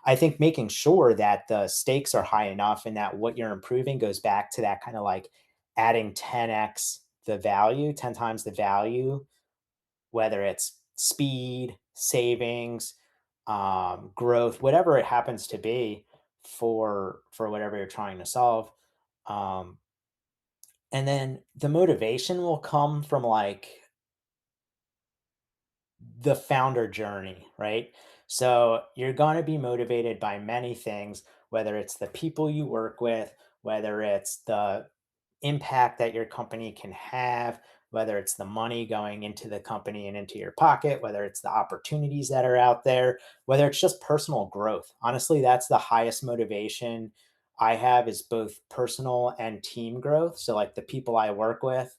S2: I think making sure that the stakes are high enough and that what you're improving goes back to that kind of like adding 10x the value, 10 times the value, whether it's speed, savings, growth, whatever it happens to be for whatever you're trying to solve. Um, and then the motivation will come from like the founder journey, right? So you're going to be motivated by many things, whether it's the people you work with, whether it's the impact that your company can have, whether it's the money going into the company and into your pocket, whether it's the opportunities that are out there, whether it's just personal growth. Honestly, that's the highest motivation I have is both personal and team growth. So like the people I work with,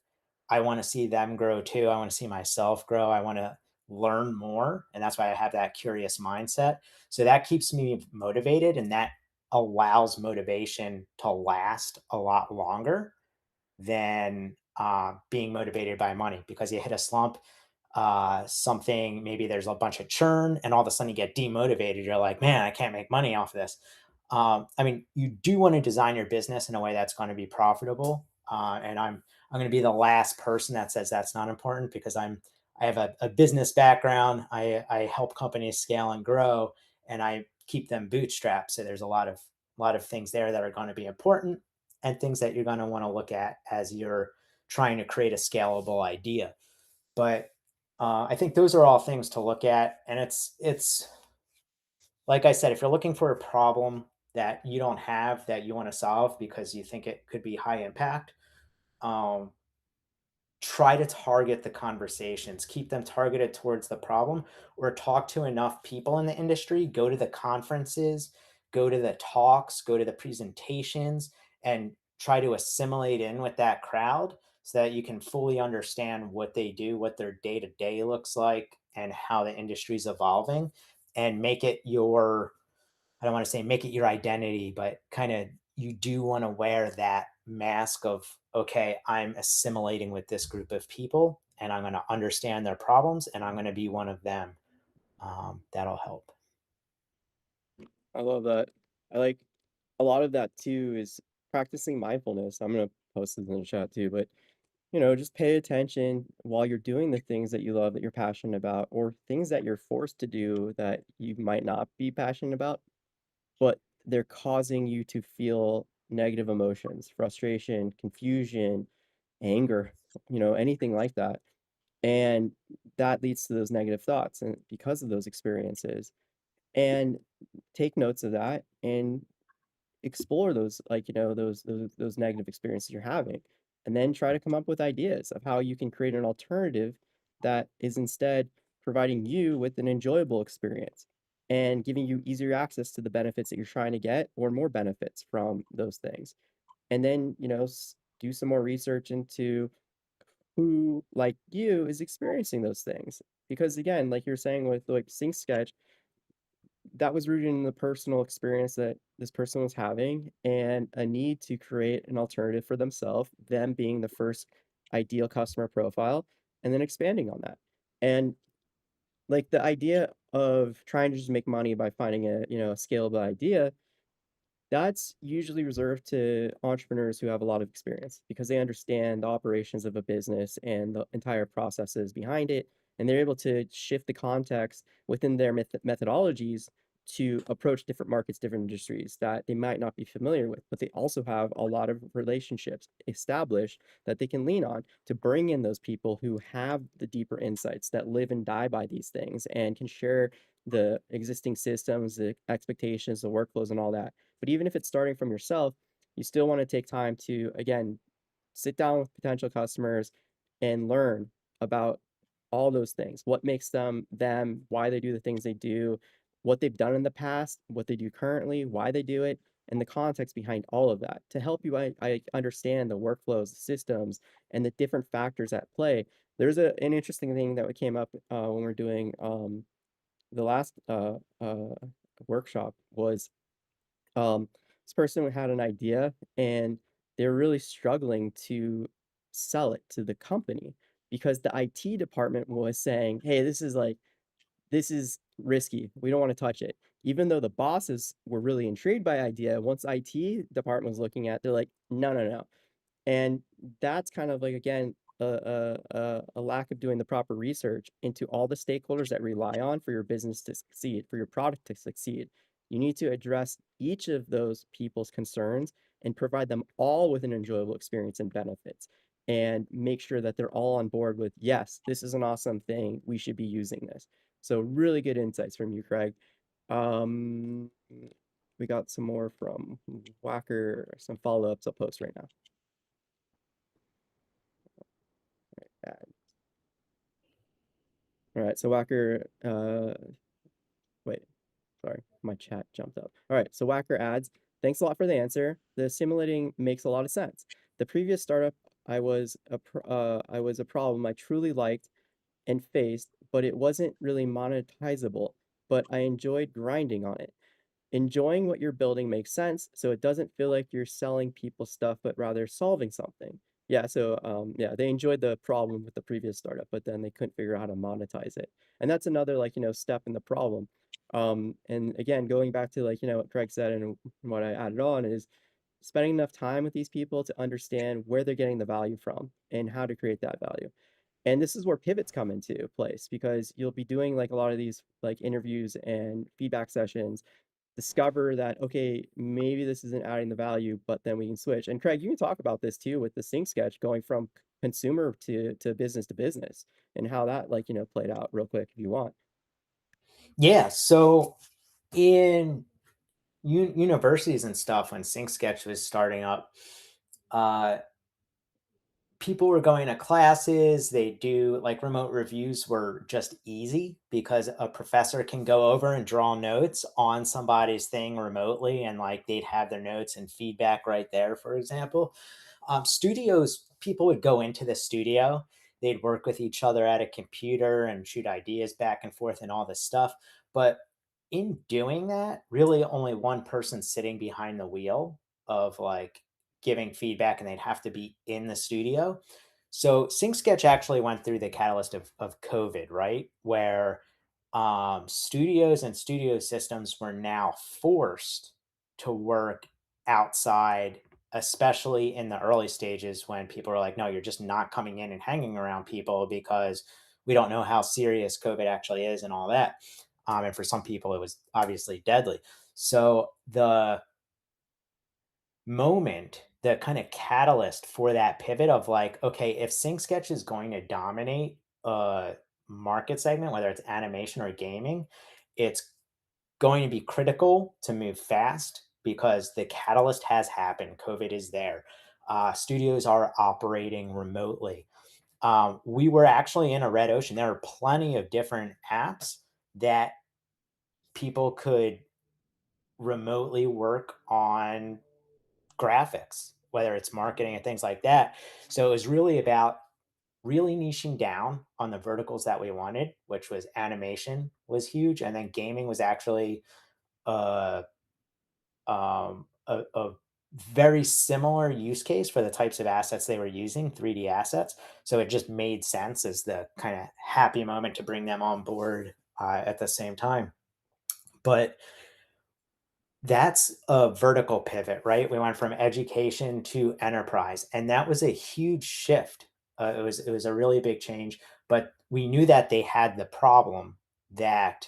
S2: I want to see them grow too. I want to see myself grow. I want to learn more. And that's why I have that curious mindset. So that keeps me motivated and that allows motivation to last a lot longer than being motivated by money because you hit a slump, something maybe there's a bunch of churn, and all of a sudden you get demotivated. You're like, man, I can't make money off of this. I mean, you do want to design your business in a way that's going to be profitable, and I'm going to be the last person that says that's not important because I have a business background. I help companies scale and grow, and I keep them bootstrapped. So there's a lot of things there that are going to be important and things that you're going to want to look at as you're trying to create a scalable idea. But I think those are all things to look at, and it's like I said, if you're looking for a problem that you don't have that you want to solve because you think it could be high impact, um, try to target the conversations, keep them targeted towards the problem, or talk to enough people in the industry, go to the conferences, go to the talks, go to the presentations, and try to assimilate in with that crowd so that you can fully understand what they do, what their day to day looks like, and how the industry is evolving, and make it your I don't want to say make it your identity, but kind of you do want to wear that mask of, okay, I'm assimilating with this group of people and I'm going to understand their problems and I'm going to be one of them. That'll help.
S1: I love that. I like a lot of that too is practicing mindfulness. I'm gonna post this in the chat too, but just pay attention while you're doing the things that you love, that you're passionate about, or things that you're forced to do that you might not be passionate about, but they're causing you to feel negative emotions, frustration, confusion, anger, anything like that. And that leads to those negative thoughts and because of those experiences. And take notes of that and explore those, like, those negative experiences you're having, and then try to come up with ideas of how you can create an alternative that is instead providing you with an enjoyable experience and giving you easier access to the benefits that you're trying to get or more benefits from those things. And then, do some more research into who, like you, is experiencing those things. Because again, like you're saying with like Sync Sketch, that was rooted in the personal experience that this person was having and a need to create an alternative for themselves, them being the first ideal customer profile, and then expanding on that. And like the idea of trying to just make money by finding a scalable idea, that's usually reserved to entrepreneurs who have a lot of experience because they understand the operations of a business and the entire processes behind it, and they're able to shift the context within their methodologies to approach different markets, different industries that they might not be familiar with, but they also have a lot of relationships established that they can lean on to bring in those people who have the deeper insights that live and die by these things and can share the existing systems, the expectations, the workflows, and all that. But even if it's starting from yourself, you still want to take time to, again, sit down with potential customers and learn about all those things. What makes them them, why they do the things they do, what they've done in the past, what they do currently, why they do it, and the context behind all of that to help you I understand the workflows, the systems, and the different factors at play. There's an interesting thing that came up when we're doing the last workshop was this person had an idea and they're really struggling to sell it to the company because the IT department was saying, "Hey, this is risky. We don't want to touch it." Even though the bosses were really intrigued by idea, once IT department was looking at, they're like, "No, no, no." And that's kind of like again a lack of doing the proper research into all the stakeholders that rely on for your business to succeed, for your product to succeed. You need to address each of those people's concerns and provide them all with an enjoyable experience and benefits, and make sure that they're all on board with, yes, this is an awesome thing. We should be using this. So really good insights from you, Craig. Um, we got some more from Whacker, some follow-ups I'll post right now. Uh, All right, so Whacker, wait, sorry, my chat jumped up. All right, so Whacker adds, thanks a lot for the answer. The simulating makes a lot of sense. The previous startup, I was a problem I truly liked and faced, but it wasn't really monetizable, but I enjoyed grinding on it. Enjoying what you're building makes sense, so it doesn't feel like you're selling people stuff, but rather solving something. Yeah, so yeah, they enjoyed the problem with the previous startup, but then they couldn't figure out how to monetize it. And that's another like, step in the problem. And again, going back to like, what Craig said and what I added on is spending enough time with these people to understand where they're getting the value from and how to create that value. And this is where pivots come into place because you'll be doing like a lot of these like interviews and feedback sessions, discover that, okay, maybe this isn't adding the value, but then we can switch. And Craig, you can talk about this too with the sync sketch going from consumer to business and how that like, played out real quick if you want.
S2: Yeah. So in universities and stuff, when Sync Sketch was starting up, uh, people were going to classes. They do like remote reviews were just easy because a professor can go over and draw notes on somebody's thing remotely, and like they'd have their notes and feedback right there, for example. Studios, people would go into the studio, they'd work with each other at a computer and shoot ideas back and forth and all this stuff. But in doing that, really only one person sitting behind the wheel of like giving feedback, and they'd have to be in the studio. So Sync Sketch actually went through the catalyst of COVID, right? Where studios and studio systems were now forced to work outside, especially in the early stages when people are like, no, you're just not coming in and hanging around people because we don't know how serious COVID actually is and all that. And for some people, it was obviously deadly. So the moment, the kind of catalyst for that pivot of like, okay, if Sync Sketch is going to dominate a market segment, whether it's animation or gaming, it's going to be critical to move fast because the catalyst has happened. COVID is there. Studios are operating remotely. We were actually in a red ocean. There are plenty of different apps that people could remotely work on graphics, whether it's marketing and things like that. So it was really about really niching down on the verticals that we wanted, which was animation was huge, and then gaming was actually uh, a very similar use case for the types of assets they were using, 3D assets. So it just made sense as the kind of happy moment to bring them on board at the same time. But that's a vertical pivot, right? We went from education to enterprise, and that was a huge shift. It was a really big change, but we knew that they had the problem that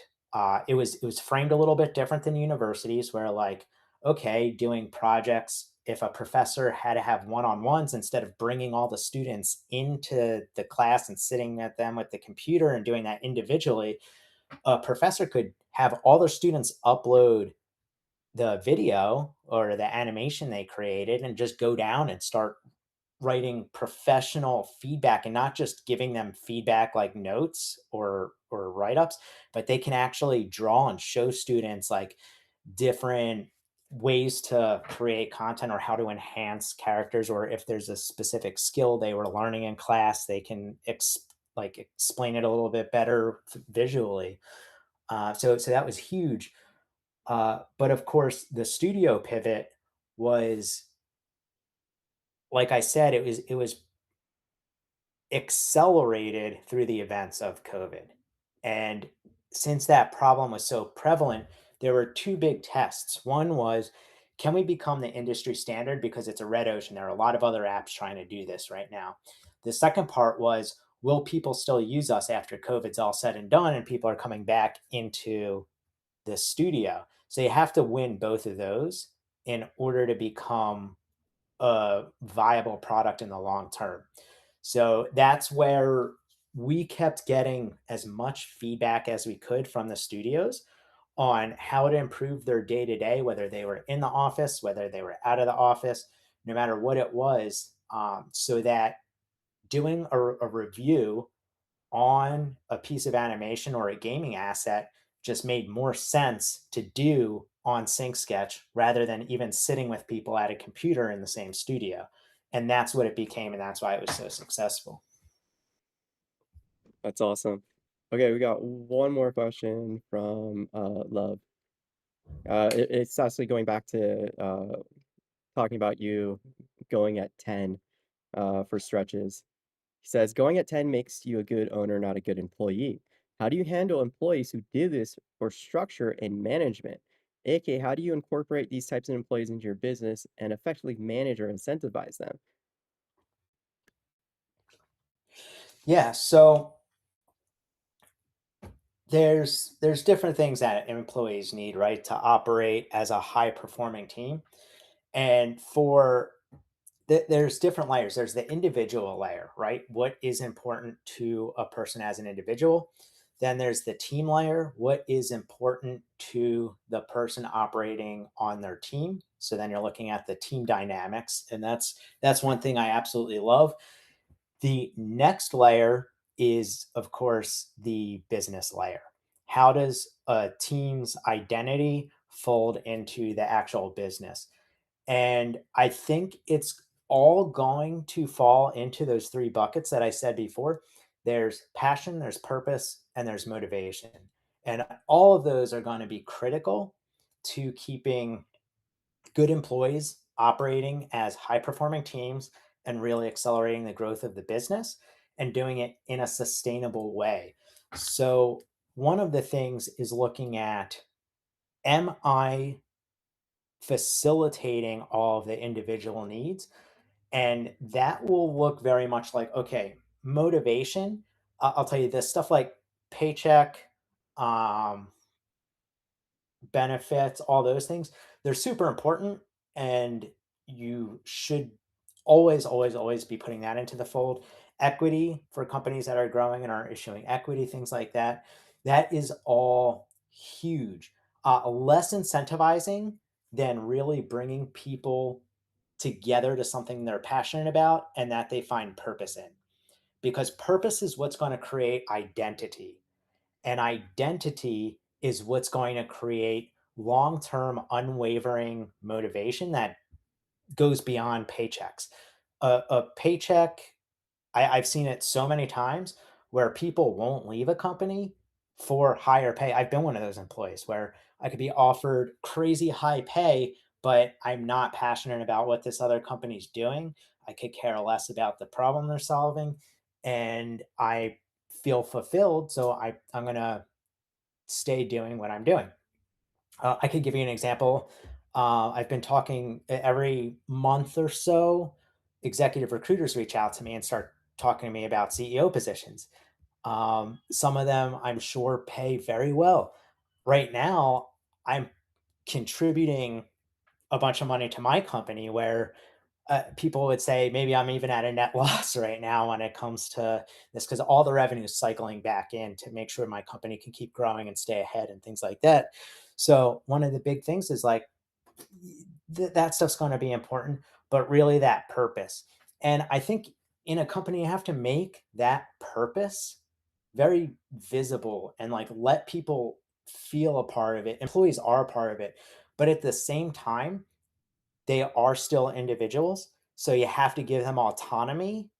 S2: it was framed a little bit different than universities, where like, okay, doing projects, if a professor had to have one-on-ones instead of bringing all the students into the class and sitting at them with the computer and doing that individually, a professor could have all their students upload the video or the animation they created and just go down and start writing professional feedback, and not just giving them feedback like notes or write-ups, but they can actually draw and show students like different ways to create content or how to enhance characters, or if there's a specific skill they were learning in class, they can like explain it a little bit better visually. So that was huge. But of course, the studio pivot was, like I said, it was accelerated through the events of COVID. And since that problem was so prevalent, there were two big tests. One was, can we become the industry standard? Because it's a red ocean. There are a lot of other apps trying to do this right now. The second part was, will people still use us after COVID's all said and done and people are coming back into the studio. So you have to win both of those in order to become a viable product in the long term. So that's where we kept getting as much feedback as we could from the studios on how to improve their day to day, whether they were in the office, whether they were out of the office, no matter what it was, so that doing a review on a piece of animation or a gaming asset just made more sense to do on Sync Sketch rather than even sitting with people at a computer in the same studio. And that's what it became, and that's why it was so successful.
S1: That's awesome. Okay, we got one more question from, Love. It's actually going back to, talking about you going at 10, for stretches. He says, "Going at 10 makes you a good owner, not a good employee. How do you handle employees who do this for structure and management? AKA, how do you incorporate these types of employees into your business and effectively manage or incentivize them?"
S2: Yeah, so there's different things that employees need, right, to operate as a high performing team. And for there's different layers. There's the individual layer, right? What is important to a person as an individual? Then there's the team layer. What is important to the person operating on their team? So then you're looking at the team dynamics, and that's one thing I absolutely love. The next layer is, of course, the business layer. How does a team's identity fold into the actual business? And I think it's all going to fall into those 3 buckets that I said before. There's passion, there's purpose, and there's motivation. And all of those are going to be critical to keeping good employees operating as high performing teams and really accelerating the growth of the business and doing it in a sustainable way. So, one of the things is looking at, am I facilitating all of the individual needs? And that will look very much like, okay, motivation. I'll tell you this stuff like paycheck, um, benefits, all those things, they're super important. And you should always, always, always be putting that into the fold. Equity for companies that are growing and are issuing equity, things like that. That is all huge. Less incentivizing than really bringing people together to something they're passionate about and that they find purpose in. Because purpose is what's going to create identity. And identity is what's going to create long term, unwavering motivation that goes beyond paychecks. A paycheck, I've seen it so many times where people won't leave a company for higher pay. I've been one of those employees where I could be offered crazy high pay, but I'm not passionate about what this other company's doing. I could care less about the problem they're solving, and I feel fulfilled. So I'm going to stay doing what I'm doing. I could give you an example. I've been talking every month or so. Executive recruiters reach out to me and start talking to me about CEO positions. Some of them I'm sure pay very well. Right now, I'm contributing a bunch of money to my company where people would say maybe I'm even at a net loss right now when it comes to this because all the revenue is cycling back in to make sure my company can keep growing and stay ahead and things like that. So one of the big things is like that stuff's going to be important, but really that purpose. And I think in a company, you have to make that purpose very visible and like let people feel a part of it. Employees are a part of it, but at the same time, they are still individuals. So you have to give them autonomy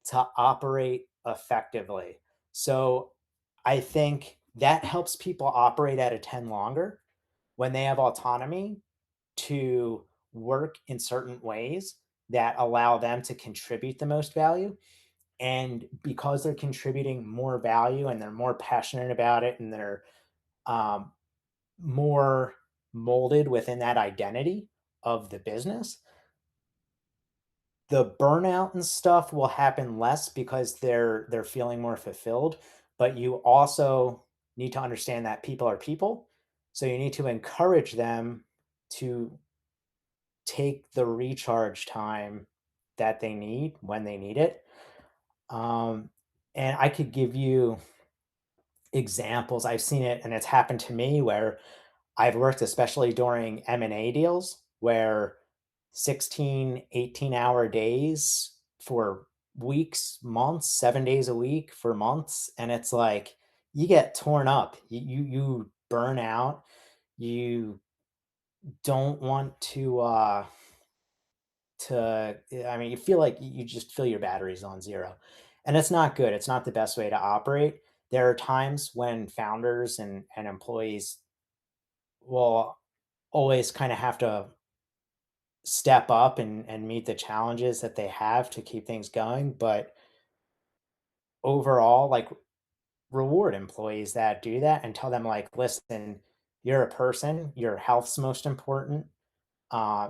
S2: to operate effectively. So I think that helps people operate at a 10 longer when they have autonomy to work in certain ways that allow them to contribute the most value. And because they're contributing more value and they're more passionate about it and they're um, more molded within that identity of the business, the burnout and stuff will happen less because they're feeling more fulfilled. But you also need to understand that people are people. So you need to encourage them to take the recharge time that they need when they need it. Um, and I could give you examples. I've seen it and it's happened to me where I've worked, especially during M&A deals, where 16, 18-hour days for weeks, months, 7 days a week for months. And it's like you get torn up. You burn out. You don't want to I mean, you feel like you just feel your batteries on 0, and it's not good, it's not the best way to operate. There are times when founders and employees will always kinda have to step up and meet the challenges that they have to keep things going, but overall, like, reward employees that do that and tell them, like, "Listen, you're a person, your health's most important.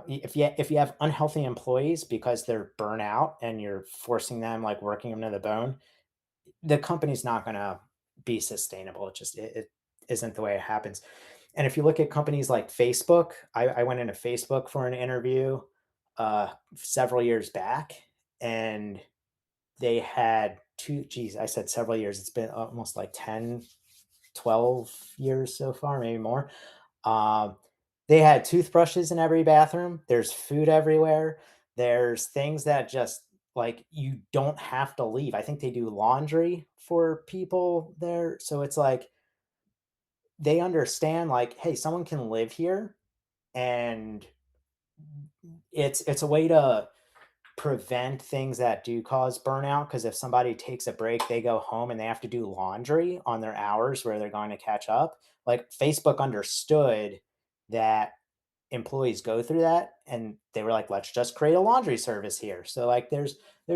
S2: If you have unhealthy employees because they're burnout and you're forcing them, like working them to the bone, the company's not going to be sustainable. It isn't the way it happens. And if you look at companies like Facebook, I went into Facebook for an interview several years back, and they had two. Geez, I said several years. It's been almost like 10, 12 years so far, maybe more. um, they had toothbrushes in every bathroom. There's food everywhere. There's things that just like you don't have to leave. I think they do laundry for people there. So it's like they understand like, hey, someone can live here, and it's a way to prevent things that do cause burnout, because if somebody takes a break, they go home and they have to do laundry on their hours where they're going to catch up. Like Facebook understood that employees go through that, and they were like, let's just create a laundry service here. So like there's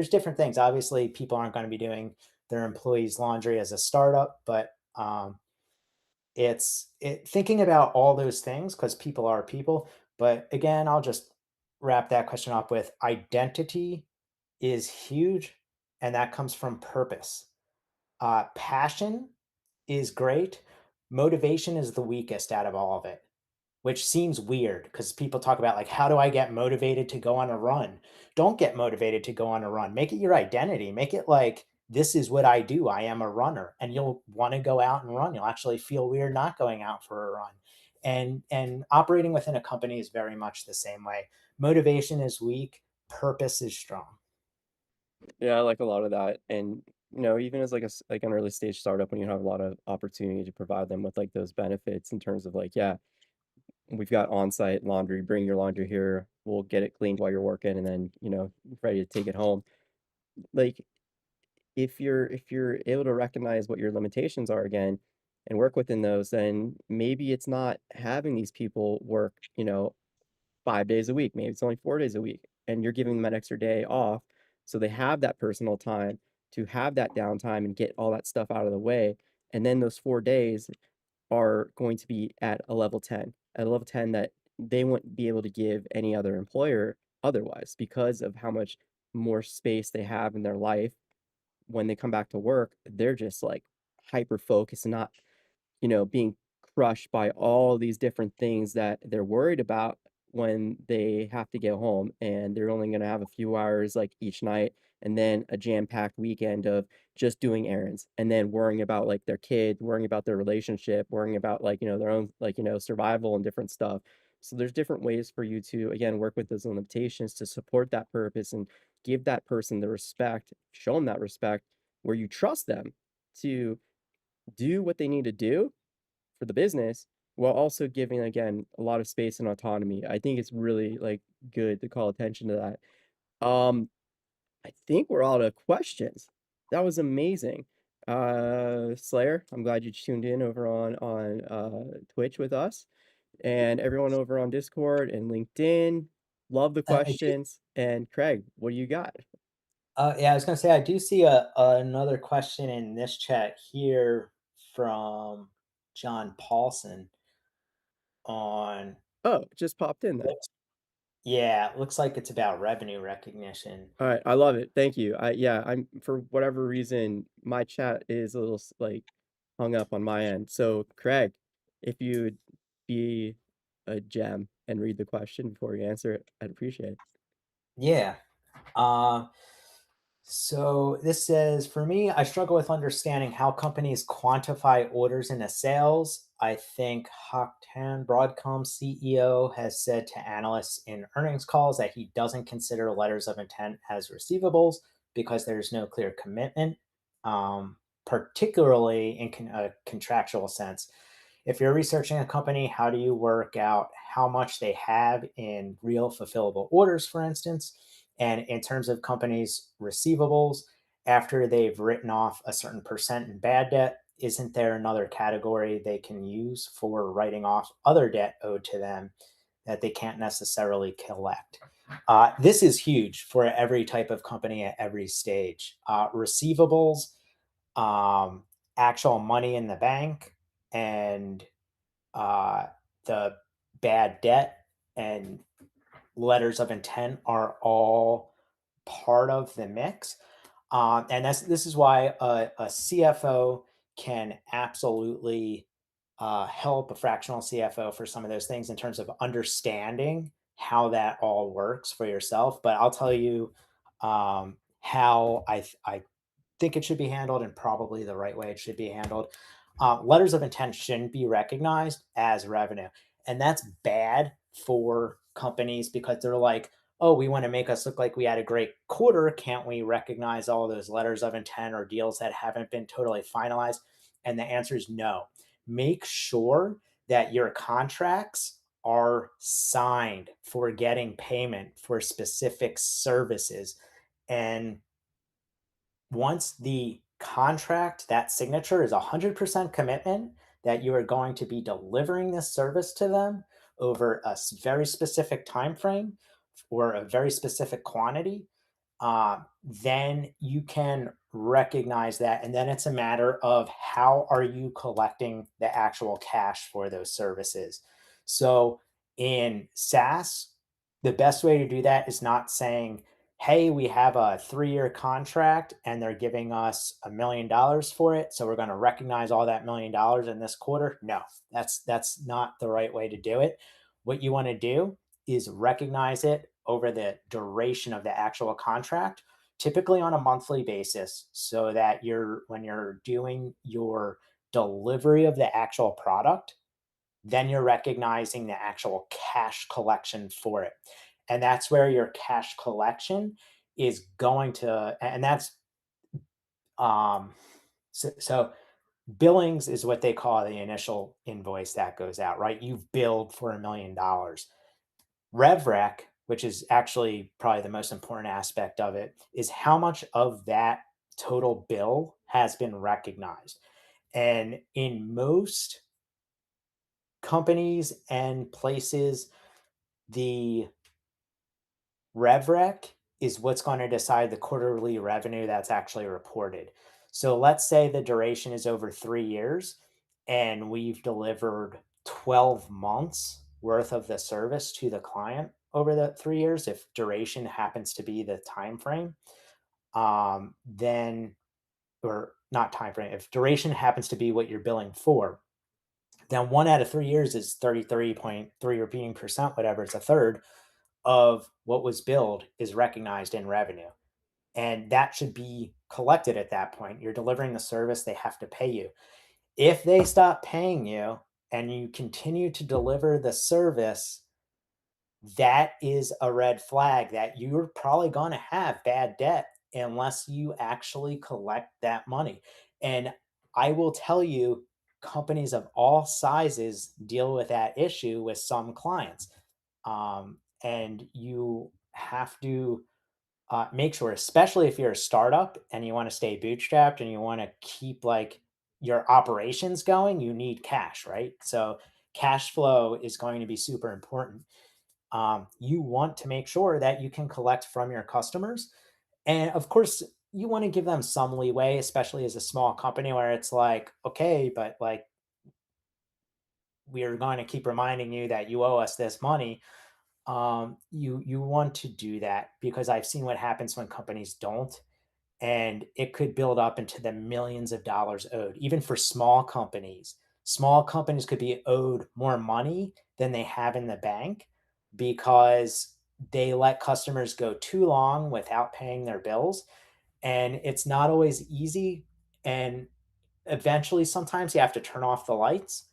S2: different things. Obviously people aren't going to be doing their employees laundry as a startup, but thinking about all those things, because people are people. But again, I'll just wrap that question up with identity is huge, and that comes from purpose. Passion is great. Motivation is the weakest out of all of it, which seems weird because people talk about like, how do I get motivated to go on a run? Don't get motivated to go on a run. Make it your identity. Make it like, this is what I do. I am a runner, and you'll want to go out and run. You'll actually feel weird not going out for a run. And operating within a company is very much the same way. Motivation is weak, purpose is strong.
S1: Yeah, I like a lot of that, and, even as, like, like, an early stage startup when you have a lot of opportunity to provide them with, like, those benefits in terms of, like, yeah, we've got on-site laundry, bring your laundry here, we'll get it cleaned while you're working, and then, ready to take it home. Like, if you're able to recognize what your limitations are again and work within those, then maybe it's not having these people work, 5 days a week, maybe it's only 4 days a week, and you're giving them an extra day off, so they have that personal time to have that downtime and get all that stuff out of the way, and then those 4 days are going to be at a level 10 that they wouldn't be able to give any other employer otherwise because of how much more space they have in their life. When they come back to work, they're just, like, hyper focused and not, being crushed by all these different things that they're worried about when they have to get home, and they're only gonna have a few hours, like, each night, and then a jam-packed weekend of just doing errands, and then worrying about, like, their kid, worrying about their relationship, worrying about, like, their own, like, survival and different stuff. So there's different ways for you to, again, work with those limitations to support that purpose and give that person the respect, show them that respect, where you trust them to do what they need to do for the business while also giving, again, a lot of space and autonomy. I think it's really, like, good to call attention to that. I think we're out of questions. That was amazing. Slayer, I'm glad you tuned in over on Twitch with us, and everyone over on Discord and LinkedIn. Love the
S2: I do.
S1: questions. And Craig, what do you got?
S2: Yeah, I was gonna say I do see another question in this chat here from John Paulson on.
S1: Oh, it just popped in then.
S2: Looks, yeah, looks like it's about revenue recognition.
S1: Alright, I love it, thank you. Yeah, I'm for whatever reason, my chat is a little like, hung up on my end. So, Craig, if you be a gem and read the question before you answer it. I'd appreciate it.
S2: Yeah. Uh, so this says, for me, I struggle with understanding how companies quantify orders into sales. I think Haktan Broadcom CEO has said to analysts in earnings calls that he doesn't consider letters of intent as receivables because there's no clear commitment, particularly in a contractual sense. If you're researching a company, how do you work out how much they have in real fulfillable orders, for instance? And in terms of companies' receivables, after they've written off a certain percent in bad debt, isn't there another category they can use for writing off other debt owed to them that they can't necessarily collect? This is huge for every type of company at every stage. Receivables, um, actual money in the bank, and uh, the bad debt and letters of intent are all part of the mix. And this is why a CFO can absolutely help a fractional CFO for some of those things in terms of understanding how that all works for yourself. But I'll tell you how I think it should be handled and probably the right way it should be handled. Letters of intent shouldn't be recognized as revenue. And that's bad for companies because they're like, oh, we want to make us look like we had a great quarter. Can't we recognize all those letters of intent or deals that haven't been totally finalized? And the answer is no. Make sure that your contracts are signed for getting payment for specific services. And once the contract, that signature is 100% commitment that you are going to be delivering this service to them over a very specific time frame or a very specific quantity, then you can recognize that. And then it's a matter of how are you collecting the actual cash for those services. So in SaaS, the best way to do that is not saying, hey, we have a 3-year contract and they're giving us $1 million for it, so we're going to recognize all that $1 million in this quarter. No, that's not the right way to do it. What you want to do is recognize it over the duration of the actual contract, typically on a monthly basis, so that you're when you're doing your delivery of the actual product, then you're recognizing the actual cash collection for it. And that's where your cash collection is going to, and that's, um, so billings is what they call the initial invoice that goes out, right? You've billed for $1 million. RevRec, which is actually probably the most important aspect of it, is how much of that total bill has been recognized. And in most companies and places, the RevRec is what's going to decide the quarterly revenue that's actually reported. So let's say the duration is over 3 years and we've delivered 12 months worth of the service to the client over the 3 years, if duration happens to be the time frame, then, or not time frame, if duration happens to be what you're billing for, then 1 out of 3 years is 33.3 repeating percent, whatever, it's a third of what was billed is recognized in revenue. And that should be collected at that point. You're delivering the service, they have to pay you. If they stop paying you and you continue to deliver the service, that is a red flag that you're probably going to have bad debt unless you actually collect that money. And I will tell you, companies of all sizes deal with that issue with some clients. And you have to make sure, especially if you're a startup and you want to stay bootstrapped and you want to keep like your operations going, you need cash, right? So cash flow is going to be super important. You want to make sure that you can collect from your customers. And of course, you want to give them some leeway, especially as a small company where it's like, okay, but like we're going to keep reminding you that you owe us this money. You want to do that because I've seen what happens when companies don't, and it could build up into the millions of dollars owed, even for small companies. Small companies could be owed more money than they have in the bank because they let customers go too long without paying their bills. And it's not always easy. And eventually, sometimes you have to turn off the lights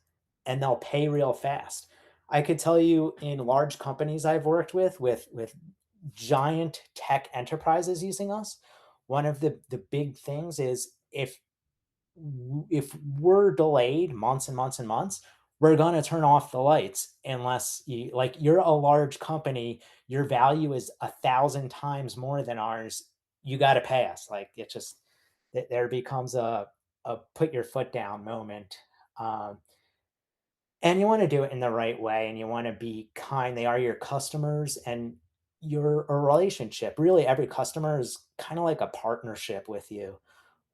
S2: and they'll pay real fast. I could tell you in large companies I've worked with giant tech enterprises using us, one of the big things is if we're delayed months and months and months, we're gonna turn off the lights unless you like you're a large company, your value is 1,000 times more than ours. You got to pay us. Like it just there becomes a put your foot down moment. Um, and you want to do it in the right way and you want to be kind. They are your customers and you're a relationship. Really, every customer is kind of like a partnership with you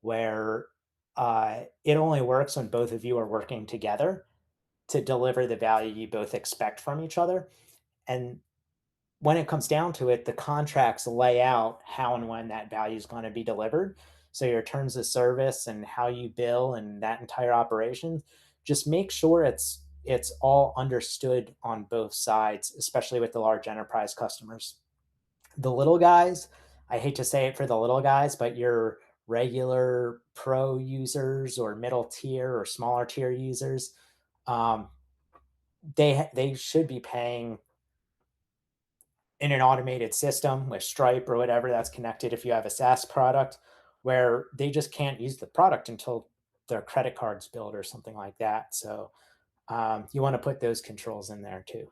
S2: where it only works when both of you are working together to deliver the value you both expect from each other. And when it comes down to it, the contracts lay out how and when that value is going to be delivered. So your terms of service and how you bill and that entire operation, just make sure it's all understood on both sides, especially with the large enterprise customers. The little guys, I hate to say it for the little guys, but your regular pro users or middle tier or smaller tier users, um, they should be paying in an automated system with Stripe or whatever that's connected if you have a SaaS product, where they just can't use the product until their credit card's billed or something like that. So you want to put those controls in there too.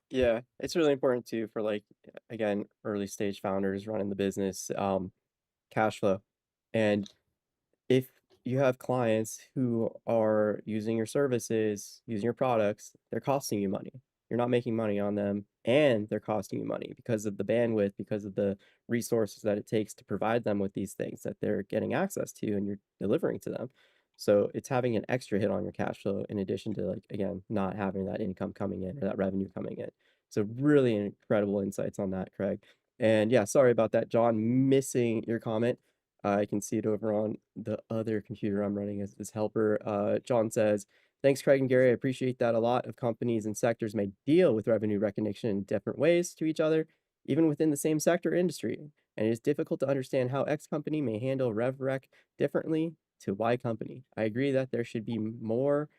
S1: Yeah, it's really important too for like again, early stage founders running the business, cash flow. And if you have clients who are using your services, using your products, they're costing you money. You're not making money on them, and they're costing you money because of the bandwidth, because of the resources that it takes to provide them with these things that they're getting access to and you're delivering to them. So it's having an extra hit on your cash flow in addition to like again, not having that income coming in or that revenue coming in. So really incredible insights on that, Craig. And yeah, sorry about that, John, missing your comment. I can see it over on the other computer I'm running as helper. John says, thanks, Craig and Gary. I appreciate that a lot of companies and sectors may deal with revenue recognition in different ways to each other, even within the same sector or industry. And it is difficult to understand how X company may handle rev rec differently to Y company. I agree that there should be more,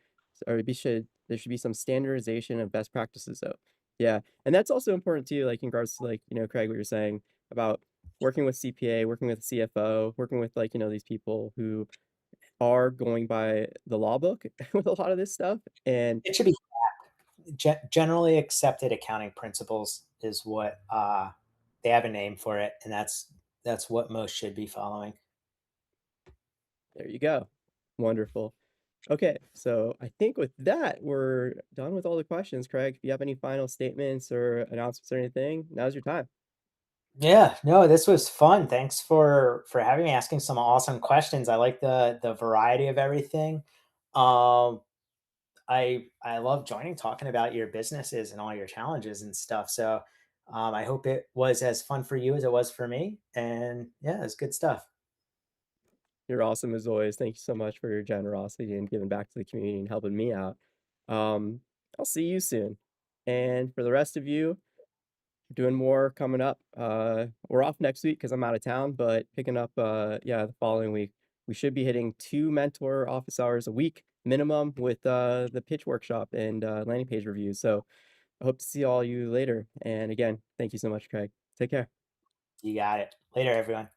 S1: or there should be some standardization of best practices though. Yeah. And that's also important too, like in regards to like, Craig, what you're saying about working with CPA, working with CFO, working with like, these people who are going by the law book with a lot of this stuff. And
S2: It should be generally accepted accounting principles is what they have a name for it, and that's what most should be following.
S1: there you go. Wonderful. Okay, so I think with that, we're done with all the questions, Craig. If you have any final statements or announcements or anything, now's your time.
S2: Yeah, no, this was fun. Thanks for having me, asking some awesome questions. I like the variety of everything. Um, I love joining, talking about your businesses and all your challenges and stuff. So I hope it was as fun for you as it was for me. And yeah, it's good stuff.
S1: You're awesome as always. Thank you so much for your generosity and giving back to the community and helping me out. Um, I'll see you soon. And for the rest of you, doing more coming up. We're off next week because I'm out of town, but picking up, yeah, the following week, we should be hitting 2 mentor office hours a week minimum with the pitch workshop and landing page reviews. So I hope to see all you later. And again, thank you so much, Craig. Take care.
S2: You got it. Later, everyone.